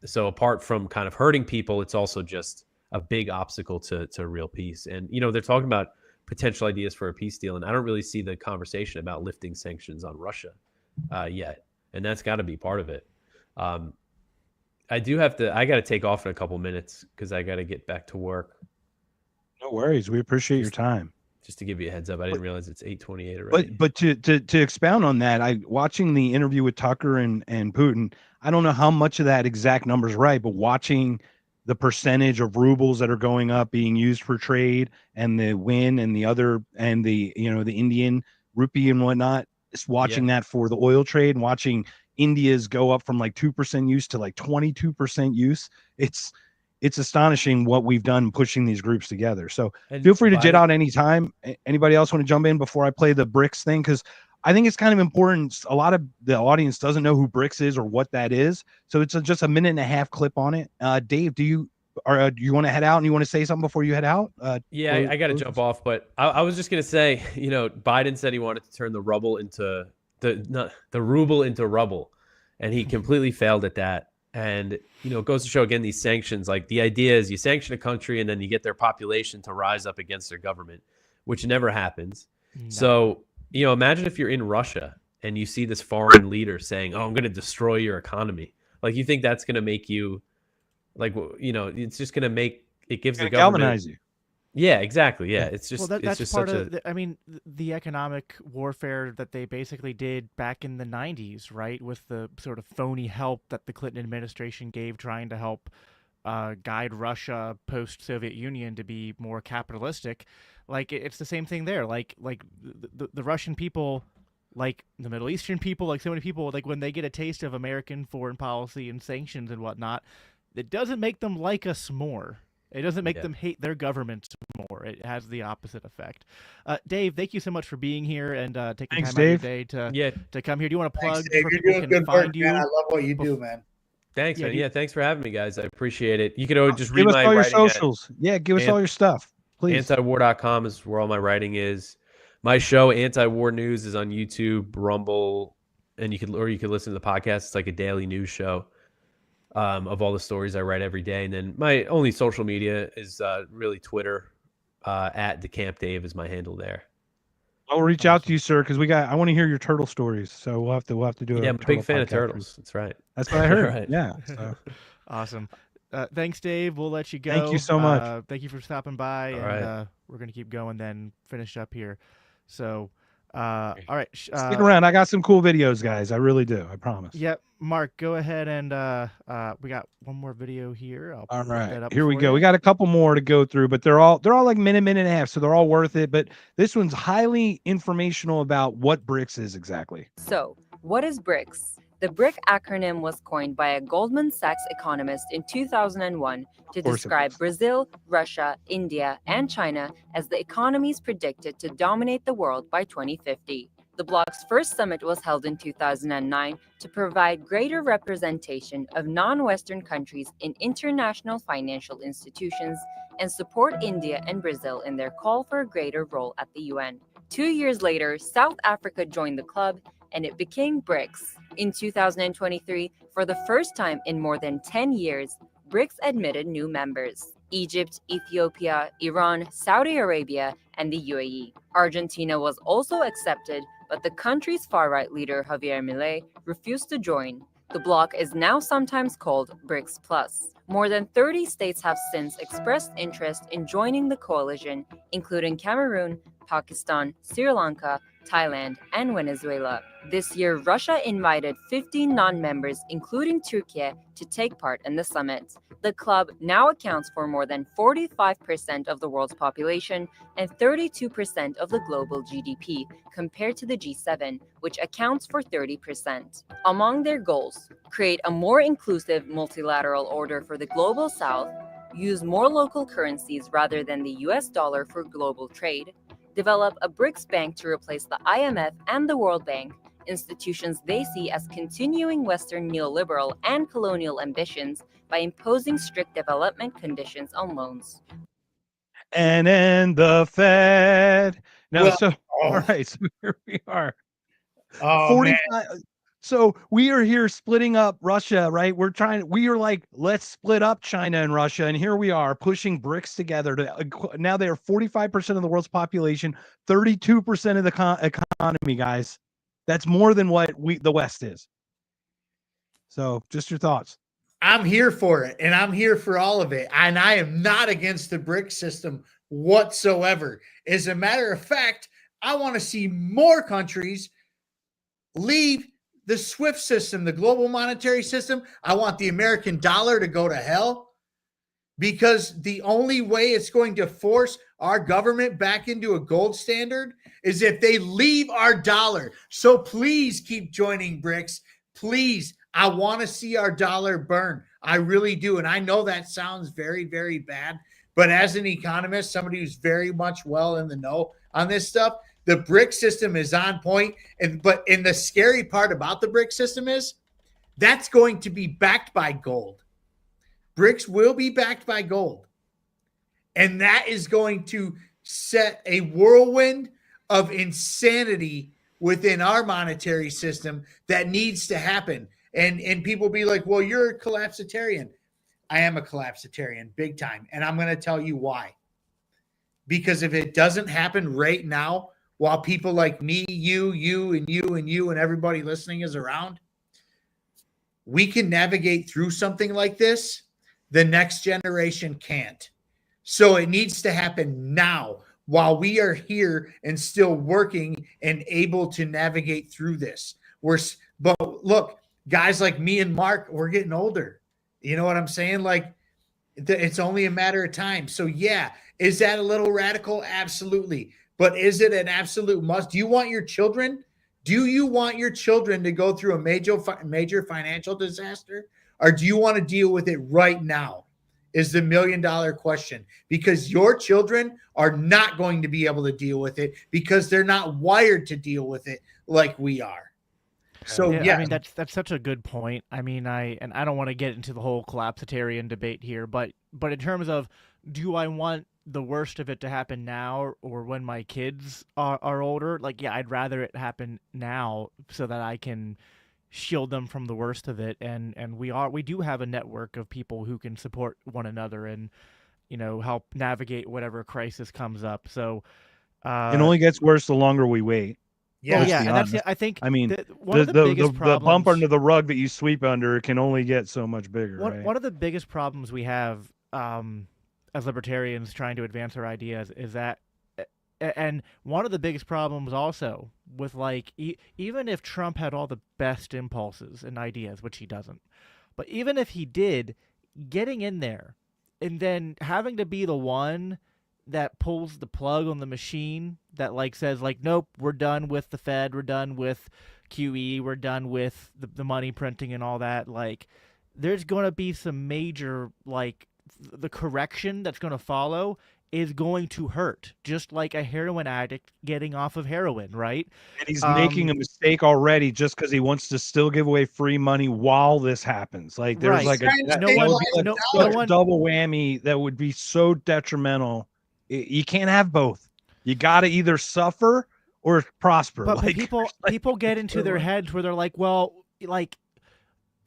So apart from kind of hurting people, it's also just a big obstacle to real peace. And they're talking about potential ideas for a peace deal, and I don't really see the conversation about lifting sanctions on Russia yet, and that's got to be part of it. I got to take off in a couple minutes because I got to get back to work. No worries, we appreciate your time. Just to give you a heads up, I didn't realize it's 8:28 already. But to expound on that, watching the interview with Tucker and Putin, I don't know how much of that exact number is right, but watching the percentage of rubles that are going up being used for trade, and the win and the other, and the the Indian rupee and whatnot, just watching that for the oil trade, and watching India's go up from like 2% use to like 22% use. It's astonishing what we've done pushing these groups together. So feel free to jet out anytime. Anybody else want to jump in before I play the BRICS thing? Because I think it's kind of important. A lot of the audience doesn't know who BRICS is or what that is. So it's just a 1.5-minute clip on it. Dave, do you want to head out and you want to say something before you head out? Yeah, I got to jump off, but I was just going to say, Biden said he wanted to turn the ruble into the ruble into rubble, and he completely failed at that. And, it goes to show again, these sanctions, like the idea is you sanction a country and then you get their population to rise up against their government, which never happens. No. So, imagine if you're in Russia and you see this foreign leader saying, "Oh, I'm going to destroy your economy." Like, you think that's going to make you like, it's just going to make it gives the government galvanize you. Yeah, exactly. Yeah, it's just that's it's just part such of the economic warfare that they basically did back in the 90s, right? With the sort of phony help that the Clinton administration gave, trying to help guide Russia post-Soviet Union to be more capitalistic. Like, it's the same thing there. Like the Russian people, like the Middle Eastern people, like so many people, like when they get a taste of American foreign policy and sanctions and whatnot, it doesn't make them like us more. It doesn't make them hate their governments more. It has the opposite effect. Dave, thank you so much for being here and taking time out of your day to come here. Do you want to plug where people can find you? Man. I love what you do, man. Thanks, man. Yeah, thanks for having me, guys. I appreciate it. You can always just read give us my all your writing socials. Give us all your stuff, please. Antiwar.com is where all my writing is. My show, Anti-War News, is on YouTube, Rumble, and you could listen to the podcast. It's like a daily news show. Of all the stories I write every day. And then my only social media is really Twitter. At DeCamp Dave is my handle there. I'll reach out to you, sir, because I want to hear your turtle stories. So we'll have to do it. Yeah, I'm a big fan of turtles. That's right. That's what I heard. Right. Yeah. So. Awesome. Thanks, Dave. We'll let you go. Thank you so much. Thank you for stopping by. All we're going to keep going, then finish up here. So, all right. Stick around. I got some cool videos, guys. I really do. I promise. Yep. Mark, go ahead and we got one more video here. All right. Here we go. We got a couple more to go through, but they're all like minute and a half, so they're all worth it. But this one's highly informational about what BRICS is exactly. So, what is BRICS? The BRIC acronym was coined by a Goldman Sachs economist in 2001 to describe Brazil, Russia, India, and China as the economies predicted to dominate the world by 2050. The bloc's first summit was held in 2009 to provide greater representation of non-Western countries in international financial institutions and support India and Brazil in their call for a greater role at the UN. 2 years later, South Africa joined the club, and it became BRICS. In 2023, for the first time in more than 10 years, BRICS admitted new members: Egypt, Ethiopia, Iran, Saudi Arabia, and the UAE. Argentina was also accepted, but the country's far-right leader, Javier Milei, refused to join. The bloc is now sometimes called BRICS Plus. More than 30 states have since expressed interest in joining the coalition, including Cameroon, Pakistan, Sri Lanka, Thailand, and Venezuela. This year, Russia invited 15 non-members, including Turkey, to take part in the summit. The club now accounts for more than 45% of the world's population and 32% of the global GDP, compared to the G7, which accounts for 30%. Among their goals, create a more inclusive multilateral order for the global south, use more local currencies rather than the US dollar for global trade, develop a BRICS bank to replace the IMF and the World Bank, institutions they see as continuing Western neoliberal and colonial ambitions by imposing strict development conditions on loans. And then the Fed. Now, all right, so here we are. 45. So we are here splitting up Russia, right? We are like, let's split up China and Russia. And here we are pushing BRICS together now they are 45% of the world's population, 32% of the economy, guys. That's more than what the West is. So just your thoughts. I'm here for it, and I'm here for all of it. And I am not against the BRICS system whatsoever. As a matter of fact, I want to see more countries leave the SWIFT system, the global monetary system. I want the American dollar to go to hell, because the only way it's going to force our government back into a gold standard is if they leave our dollar. So please keep joining BRICS. Please, I want to see our dollar burn. I really do. And I know that sounds very, very bad. But as an economist, somebody who's very much well in the know on this stuff, the BRIC system is on point. And the scary part about the BRIC system is that's going to be backed by gold. BRICS will be backed by gold. And that is going to set a whirlwind of insanity within our monetary system that needs to happen. And people be like, well, you're a collapsitarian. I am a collapsitarian, big time. And I'm going to tell you why. Because if it doesn't happen right now, while people like me, you, and everybody listening is around, we can navigate through something like this. The next generation can't. So it needs to happen now while we are here and still working and able to navigate through this. But look, guys like me and Mark, we're getting older. You know what I'm saying? Like, it's only a matter of time. So yeah, is that a little radical? Absolutely. But is it an absolute must? Do you want your children to go through a major financial disaster? Or do you want to deal with it right now? Is the $1 million question. Because your children are not going to be able to deal with it because they're not wired to deal with it like we are. So yeah, I mean that's such a good point. I mean, I don't want to get into the whole collapsitarian debate here, but in terms of, do I want the worst of it to happen now or when my kids are older? Like, yeah, I'd rather it happen now so that I can shield them from the worst of it. And we do have a network of people who can support one another and, you know, help navigate whatever crisis comes up. So it only gets worse the longer we wait. Yeah, and that's, I think. I mean, one of the biggest problems, the bump under the rug that you sweep under can only get so much bigger. One of the biggest problems we have as libertarians trying to advance our ideas is that, and one of the biggest problems also with, like, even if Trump had all the best impulses and ideas, which he doesn't, but even if he did, getting in there and then having to be the one that pulls the plug on the machine that, like, says, like, nope, we're done with the Fed, we're done with QE, we're done with the money printing and all that. Like, there's going to be some major, like, the correction that's going to follow is going to hurt, just like a heroin addict getting off of heroin, right? And he's making a mistake already just because he wants to still give away free money while this happens. Like, there's like a double whammy that would be so detrimental. You can't have both. You got to either suffer or prosper. But like, people get into their heads where they're like, well, like,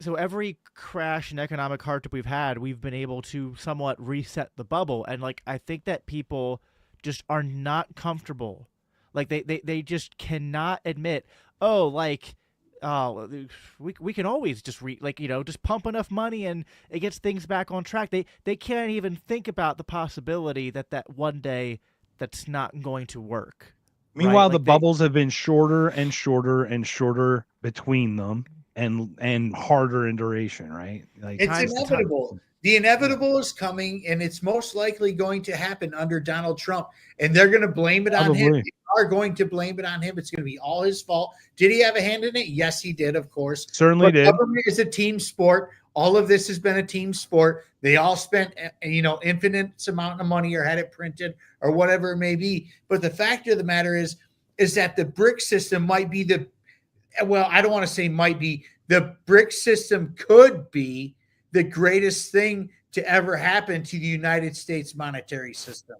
so every crash and economic hardship we've had, we've been able to somewhat reset the bubble. And, like, I think that people just are not comfortable. Like, they just cannot admit, oh, like, we can always just just pump enough money and it gets things back on track. They can't even think about the possibility that one day that's not going to work. Meanwhile, the bubbles have been shorter and shorter and shorter between them and harder in duration, right? Like, it's inevitable. The inevitable is coming, and it's most likely going to happen under Donald Trump, and they're going to blame it on him. They are going to blame it on him. It's going to be all his fault. Did he have a hand in it? Yes, he did, of course. Certainly did. Government is a team sport. All of this has been a team sport. They all spent, infinite amount of money or had it printed or whatever it may be. But the fact of the matter is that the BRIC system might be I don't want to say might be, the BRIC system could be the greatest thing to ever happen to the United States monetary system.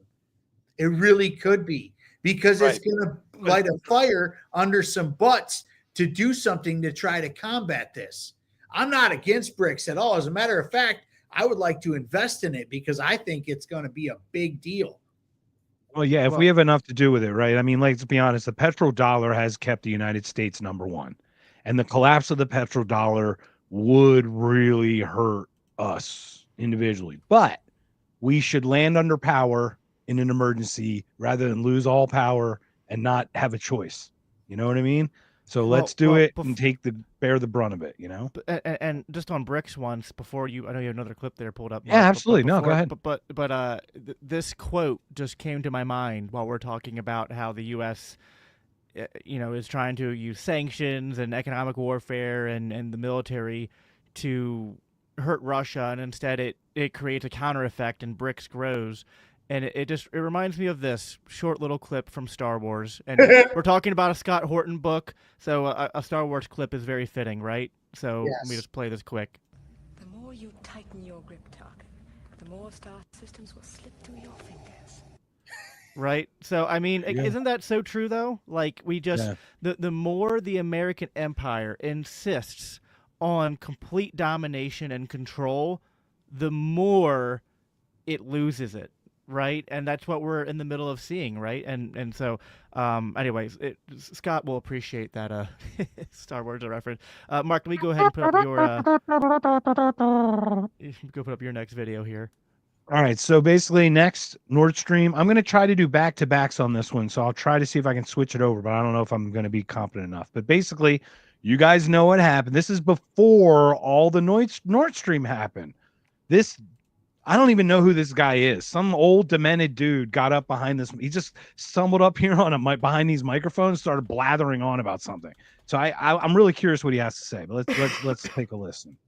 It really could be, because it's going to light a fire under some butts to do something to try to combat this. I'm not against BRICS at all. As a matter of fact, I would like to invest in it because I think it's going to be a big deal. Well, yeah, if we have enough to do with it, right? I mean, let's be honest, the petrodollar has kept the United States #1. And the collapse of the petrodollar would really hurt us individually. But we should land under power in an emergency rather than lose all power and not have a choice. You know what I mean? So let's do it and bear the brunt of it, you know? And just on BRICS once, before I know you have another clip there pulled up. Yeah, absolutely. No, go ahead. But this quote just came to my mind while we're talking about how the U.S. is trying to use sanctions and economic warfare and the military to hurt Russia, and instead it creates a counter effect and BRICS grows. And it reminds me of this short little clip from Star Wars. And we're talking about a Scott Horton book, so a Star Wars clip is very fitting, right? So let me just play this quick. The more you tighten your grip, Tarkin, the more star systems will slip through your fingers. Right? So, I mean, isn't that so true, though? Like, we just, the more the American empire insists on complete domination and control, the more it loses it. Right, and that's what we're in the middle of seeing, right? And so, anyways, Scott will appreciate that Star Wars reference. Mark, let me go ahead and put up your go put up your next video here. All right, so basically next Nord Stream, I'm going to try to do back-to-backs on this one, so I'll try to see if I can switch it over, but I don't know if I'm going to be competent enough. But basically, you guys know what happened. This is before all the Nord Stream happened. I don't even know who this guy is. Some old demented dude got up behind this. He just stumbled up here on behind these microphones, started blathering on about something. So I'm really curious what he has to say. But let's take a listen.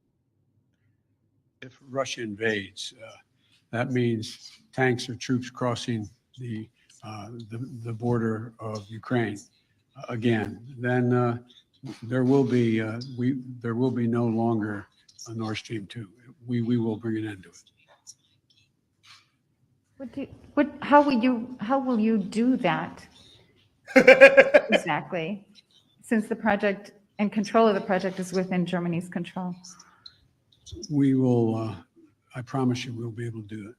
If Russia invades, that means tanks or troops crossing the border of Ukraine again. Then there will be no longer a Nord Stream 2. We will bring an end to it. How will you do that? Exactly. Since the project and control of the project is within Germany's control. We will, I promise you, we'll be able to do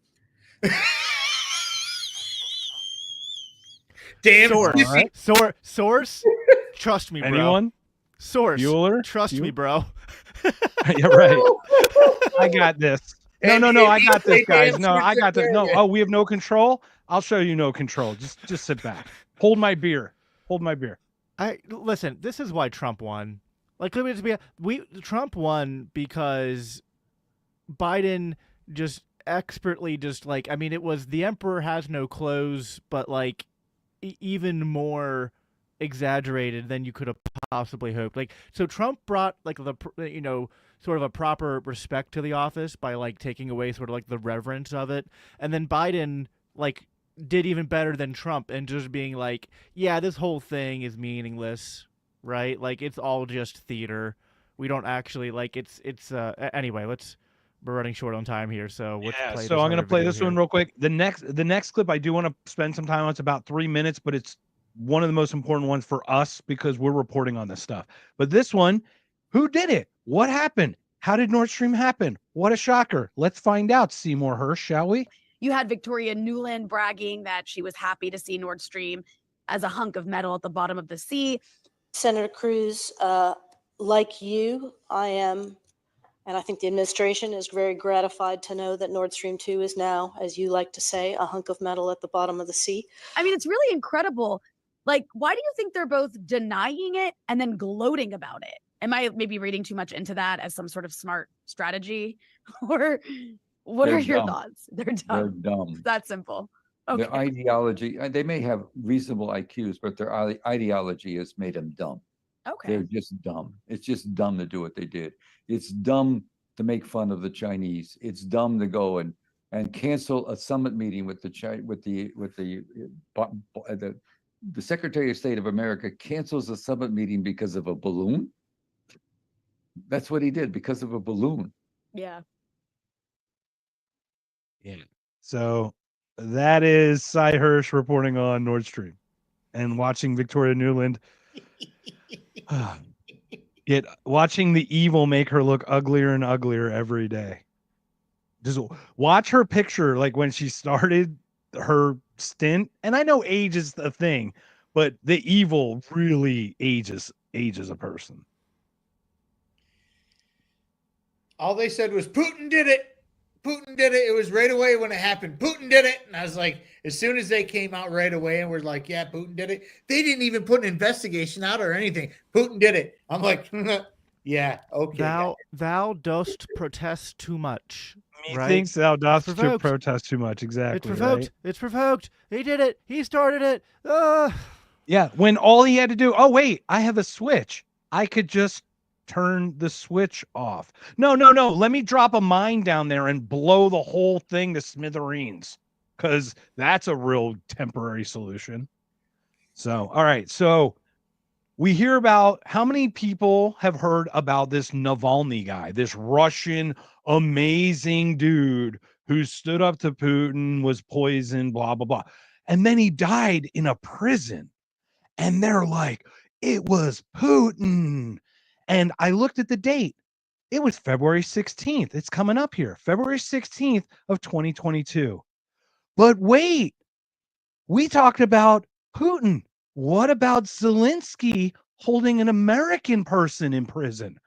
it. Damn source. Trust me, bro. Anyone? Source. Bueller? Trust me, bro. Yeah, right. I got this. No, I got this, guys. No, I got this. No, we have no control. I'll show you no control. Just sit back. Hold my beer. Listen, this is why Trump won. Like, let me just be Trump won because Biden just expertly it was the emperor has no clothes, but like even more exaggerated than you could have possibly hoped. Like, so Trump brought like sort of a proper respect to the office by like taking away sort of like the reverence of it. And then Biden like did even better than Trump and just being like, yeah, this whole thing is meaningless, right? Like it's all just theater. We don't actually like anyway, we're running short on time here. So so I'm going to play this one real quick. The next clip I do want to spend some time on. It's about 3 minutes, but it's one of the most important ones for us because we're reporting on this stuff. But this one, who did it? What happened? How did Nord Stream happen? What a shocker. Let's find out. Seymour Hersh, shall we? You had Victoria Nuland bragging that she was happy to see Nord Stream as a hunk of metal at the bottom of the sea. Senator Cruz, like you, I am, and I think the administration is very gratified to know that Nord Stream 2 is now, as you like to say, a hunk of metal at the bottom of the sea. I mean, it's really incredible. Like, why do you think they're both denying it and then gloating about it? Am I maybe reading too much into that as some sort of smart strategy? Or what are your thoughts? They're dumb. They're dumb. It's that simple. Okay. Their ideology, they may have reasonable IQs, but their ideology has made them dumb. Okay. They're just dumb. It's just dumb to do what they did. It's dumb to make fun of the Chinese. It's dumb to go and cancel a summit meeting with the Secretary of State of America cancels a summit meeting because of a balloon. That's what he did, because of a balloon. Yeah. Yeah. So that is Cy Hersh reporting on Nord Stream and watching Victoria Nuland. Watching the evil make her look uglier and uglier every day. Just watch her picture, like when she started her stint. And I know age is the thing, but the evil really ages a person. All they said was Putin did it. Putin did it. It was right away when it happened. Putin did it. And I was like, as soon as they came out right away and were like, yeah, Putin did it. They didn't even put an investigation out or anything. Putin did it. I'm like, yeah, okay. Thou dost protest too much. Methinks thou dost to protest too much. Exactly. It's provoked. Right? It's provoked. He did it. He started it. Yeah, when all he had to do, oh wait, I have a switch. I could just turn the switch off. No. Let me drop a mine down there and blow the whole thing to smithereens, because that's a real temporary solution. So, all right. So we hear about how many people have heard about this Navalny guy, this Russian amazing dude who stood up to Putin, was poisoned, blah, blah, blah. And then he died in a prison. And they're like, it was Putin. And I looked at the date. It was February 16th. It's coming up here, February 16th of 2022. But wait, we talked about Putin. What about Zelensky holding an American person in prison?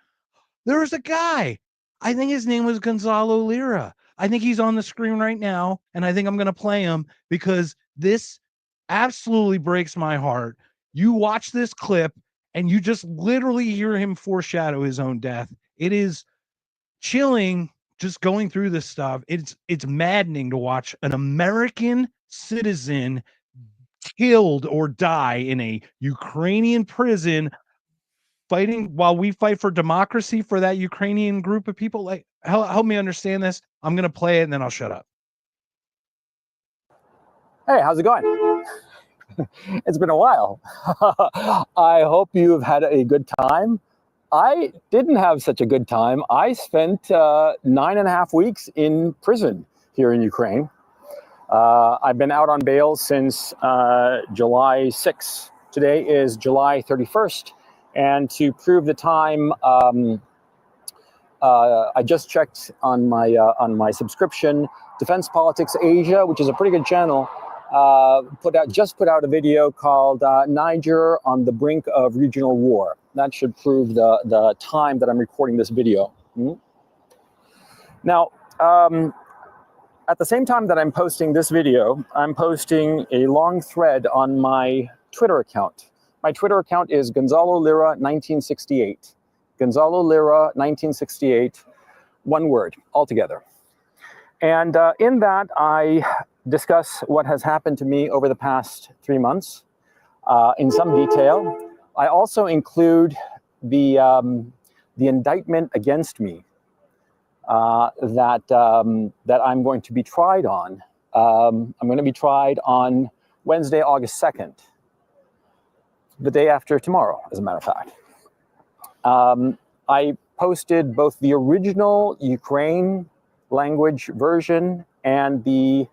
There's a guy. I think his name was Gonzalo Lira. I think he's on the screen right now. And I think I'm going to play him because this absolutely breaks my heart. You watch this clip and you just literally hear him foreshadow his own death. It is chilling just going through this stuff. It's maddening to watch an American citizen killed or die in a Ukrainian prison fighting while we fight for democracy for that Ukrainian group of people. Like, help me understand this. I'm going to play it and then I'll shut up. Hey, how's it going? It's been a while. I hope you've had a good time. I didn't have such a good time. I spent 9.5 weeks in prison here in Ukraine. I've been out on bail since July 6th. Today is July 31st. And to prove the time, I just checked on my subscription. Defense Politics Asia, which is a pretty good channel, put out a video called Niger on the Brink of Regional War. That should prove the time that I'm recording this video. Now, at the same time that I'm posting this video, I'm posting a long thread on my Twitter account. My Twitter account is Gonzalo Lira 1968. Gonzalo Lira 1968, one word altogether. And in that, I discuss what has happened to me over the past 3 months in some detail. I also include the indictment against me that I'm going to be tried on. I'm going to be tried on Wednesday, August 2nd, the day after tomorrow, as a matter of fact. I posted both the original Ukraine language version and the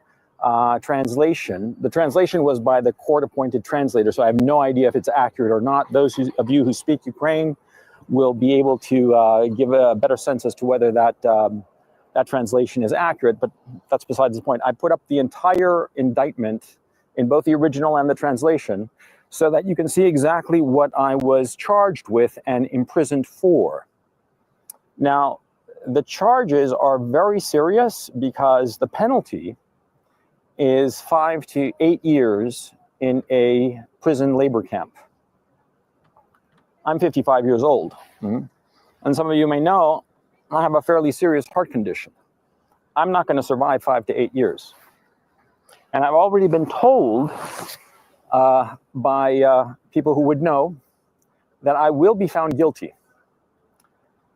translation. The translation was by the court-appointed translator, so I have no idea if it's accurate or not. Those of you who speak Ukraine will be able to give a better sense as to whether that translation is accurate, but that's besides the point. I put up the entire indictment in both the original and the translation so that you can see exactly what I was charged with and imprisoned for. Now, the charges are very serious because the penalty is 5 to 8 years in a prison labor camp. I'm 55 years old. And some of you may know, I have a fairly serious heart condition. I'm not going to survive 5 to 8 years. And I've already been told by people who would know that I will be found guilty.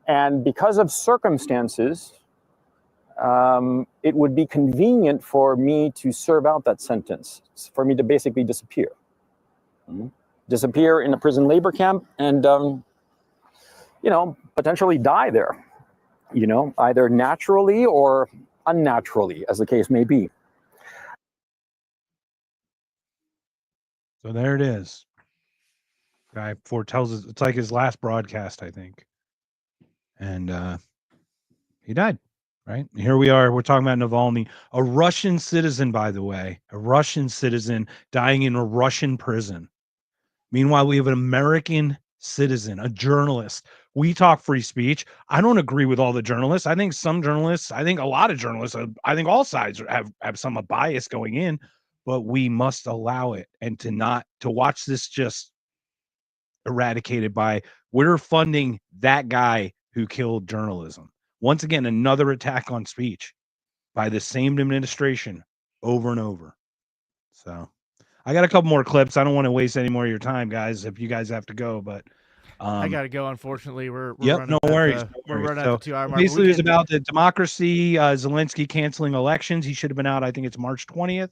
And because of circumstances, it would be convenient for me to serve out that sentence, for me to basically disappear. Disappear in a prison labor camp and, potentially die there, either naturally or unnaturally, as the case may be. So there it is. Guy foretells us, it's like his last broadcast, I think. And he died, right? Here we are. We're talking about Navalny, a Russian citizen, by the way, a Russian citizen dying in a Russian prison. Meanwhile, we have an American citizen, a journalist. We talk free speech. I don't agree with all the journalists. I think some journalists, I think a lot of journalists, I think all sides have some bias going in, but we must allow it and to watch this just eradicated by, we're funding that guy who killed journalism. Once again, another attack on speech by the same administration over and over. So I got a couple more clips. I don't want to waste any more of your time, guys, if you guys have to go, but I got to go. Unfortunately, we're yep, running no worries. we're running So at the 2 hour mark. basically, it was about the democracy, Zelensky canceling elections. He should have been out. I think it's March 20th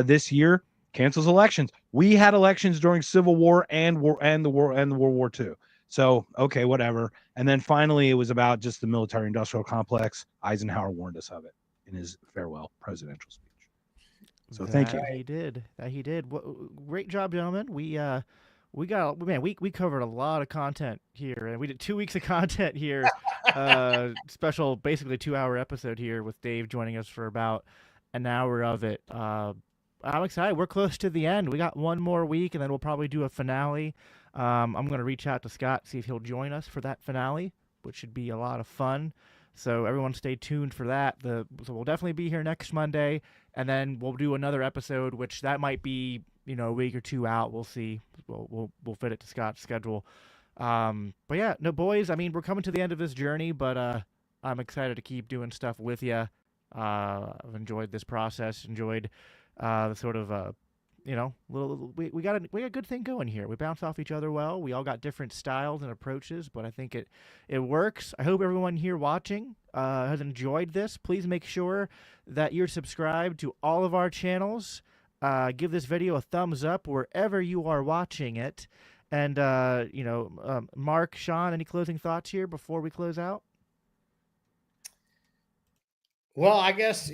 this year. Cancels elections. We had elections during Civil War and World War II. So okay, whatever. And then finally, it was about just the military-industrial complex. Eisenhower warned us of it in his farewell presidential speech. So thank you. He did. He did. Great job, gentlemen. We covered a lot of content here, and we did 2 weeks of content here. Special, basically 2 hour episode here with Dave joining us for about an hour of it. I'm excited. We're close to the end. We got one more week, and then we'll probably do a finale. I'm going to reach out to Scott, see if he'll join us for that finale, which should be a lot of fun. So everyone stay tuned for that. So we'll definitely be here next Monday, and then we'll do another episode, which that might be, a week or two out. We'll see. We'll fit it to Scott's schedule. But yeah, no, boys, I mean, we're coming to the end of this journey, but I'm excited to keep doing stuff with you. I've enjoyed this process, enjoyed the sort of we got a good thing going here. We bounce off each other well. We all got different styles and approaches, but I think it works. I hope everyone here watching has enjoyed this. Please make sure that you're subscribed to all of our channels. Give this video a thumbs up wherever you are watching it. And Mark, Shawn, any closing thoughts here before we close out? Well, I guess,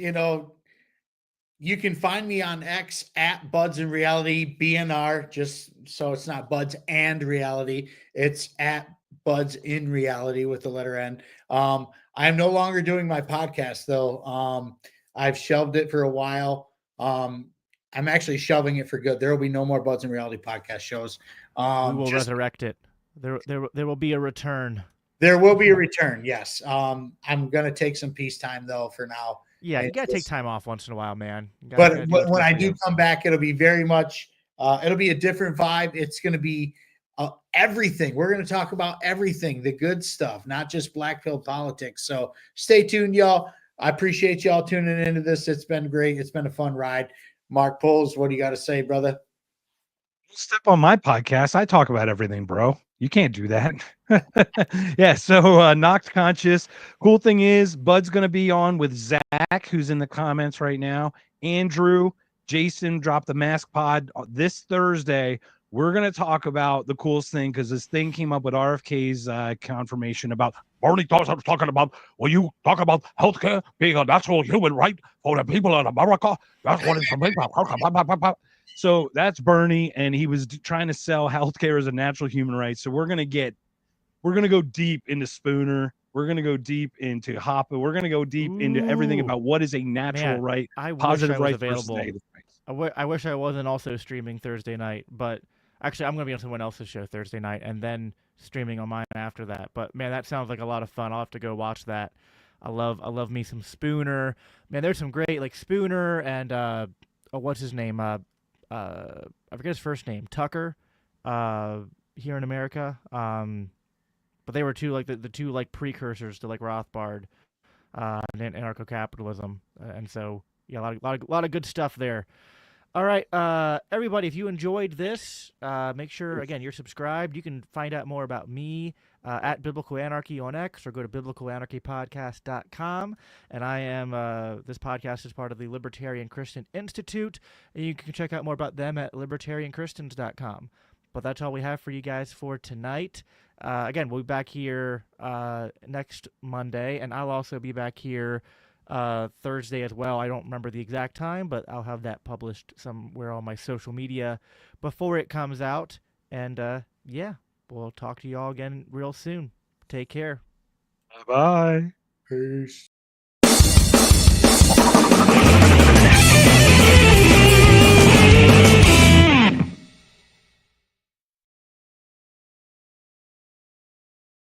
you can find me on X at Buds in Reality, BNR, just so it's not Buds and Reality. It's at Buds in Reality with the letter N. I'm no longer doing my podcast, though. I've shelved it for a while. I'm actually shelving it for good. There will be no more Buds in Reality podcast shows. We will resurrect it. There will be a return. There will be a return, yes. I'm going to take some peacetime, though, for now. Yeah, you got to take time off once in a while, man. But when I do come back, it'll be very much, it'll be a different vibe. It's going to be everything. We're going to talk about everything, the good stuff, not just black pill politics. So stay tuned, y'all. I appreciate y'all tuning into this. It's been great. It's been a fun ride. Mark Puls, what do you got to say, brother? Step on my podcast. I talk about everything, bro. You can't do that. Yeah, so Knocked Conscious. Cool thing is, Bud's going to be on with Zach, who's in the comments right now. Andrew, Jason dropped the Mask Pod this Thursday. We're going to talk about the coolest thing because this thing came up with RFK's confirmation about Bernie thought I was talking about, well, you talk about healthcare being a natural human right for the people in America. That's what it's about. So that's Bernie, and he was trying to sell healthcare as a natural human right. So we're going to go deep into Spooner. We're going to go deep into Hoppe. We're going to go deep into everything about what is a natural right, positive right versus negative right. I wish I wasn't also streaming Thursday night, but actually I'm going to be on someone else's show Thursday night and then streaming on mine after that. But man, that sounds like a lot of fun. I'll have to go watch that. I love me some Spooner. Man, there's some great like Spooner and what's his name? I forget his first name, Tucker, here in America. But they were two like the two like precursors to like Rothbard, and anarcho-capitalism, and so yeah, a lot of good stuff there. All right, everybody, if you enjoyed this, make sure again you're subscribed. You can find out more about me at Biblical Anarchy on X, or go to biblicalanarchypodcast.com. And I am this podcast is part of the Libertarian Christian Institute, and you can check out more about them at libertarianchristians.com. But that's all we have for you guys for tonight. Again, we'll be back here next Monday, and I'll also be back here Thursday as well. I don't remember the exact time, but I'll have that published somewhere on my social media before it comes out. And yeah, we'll talk to you all again real soon. Take care. Bye-bye. Peace.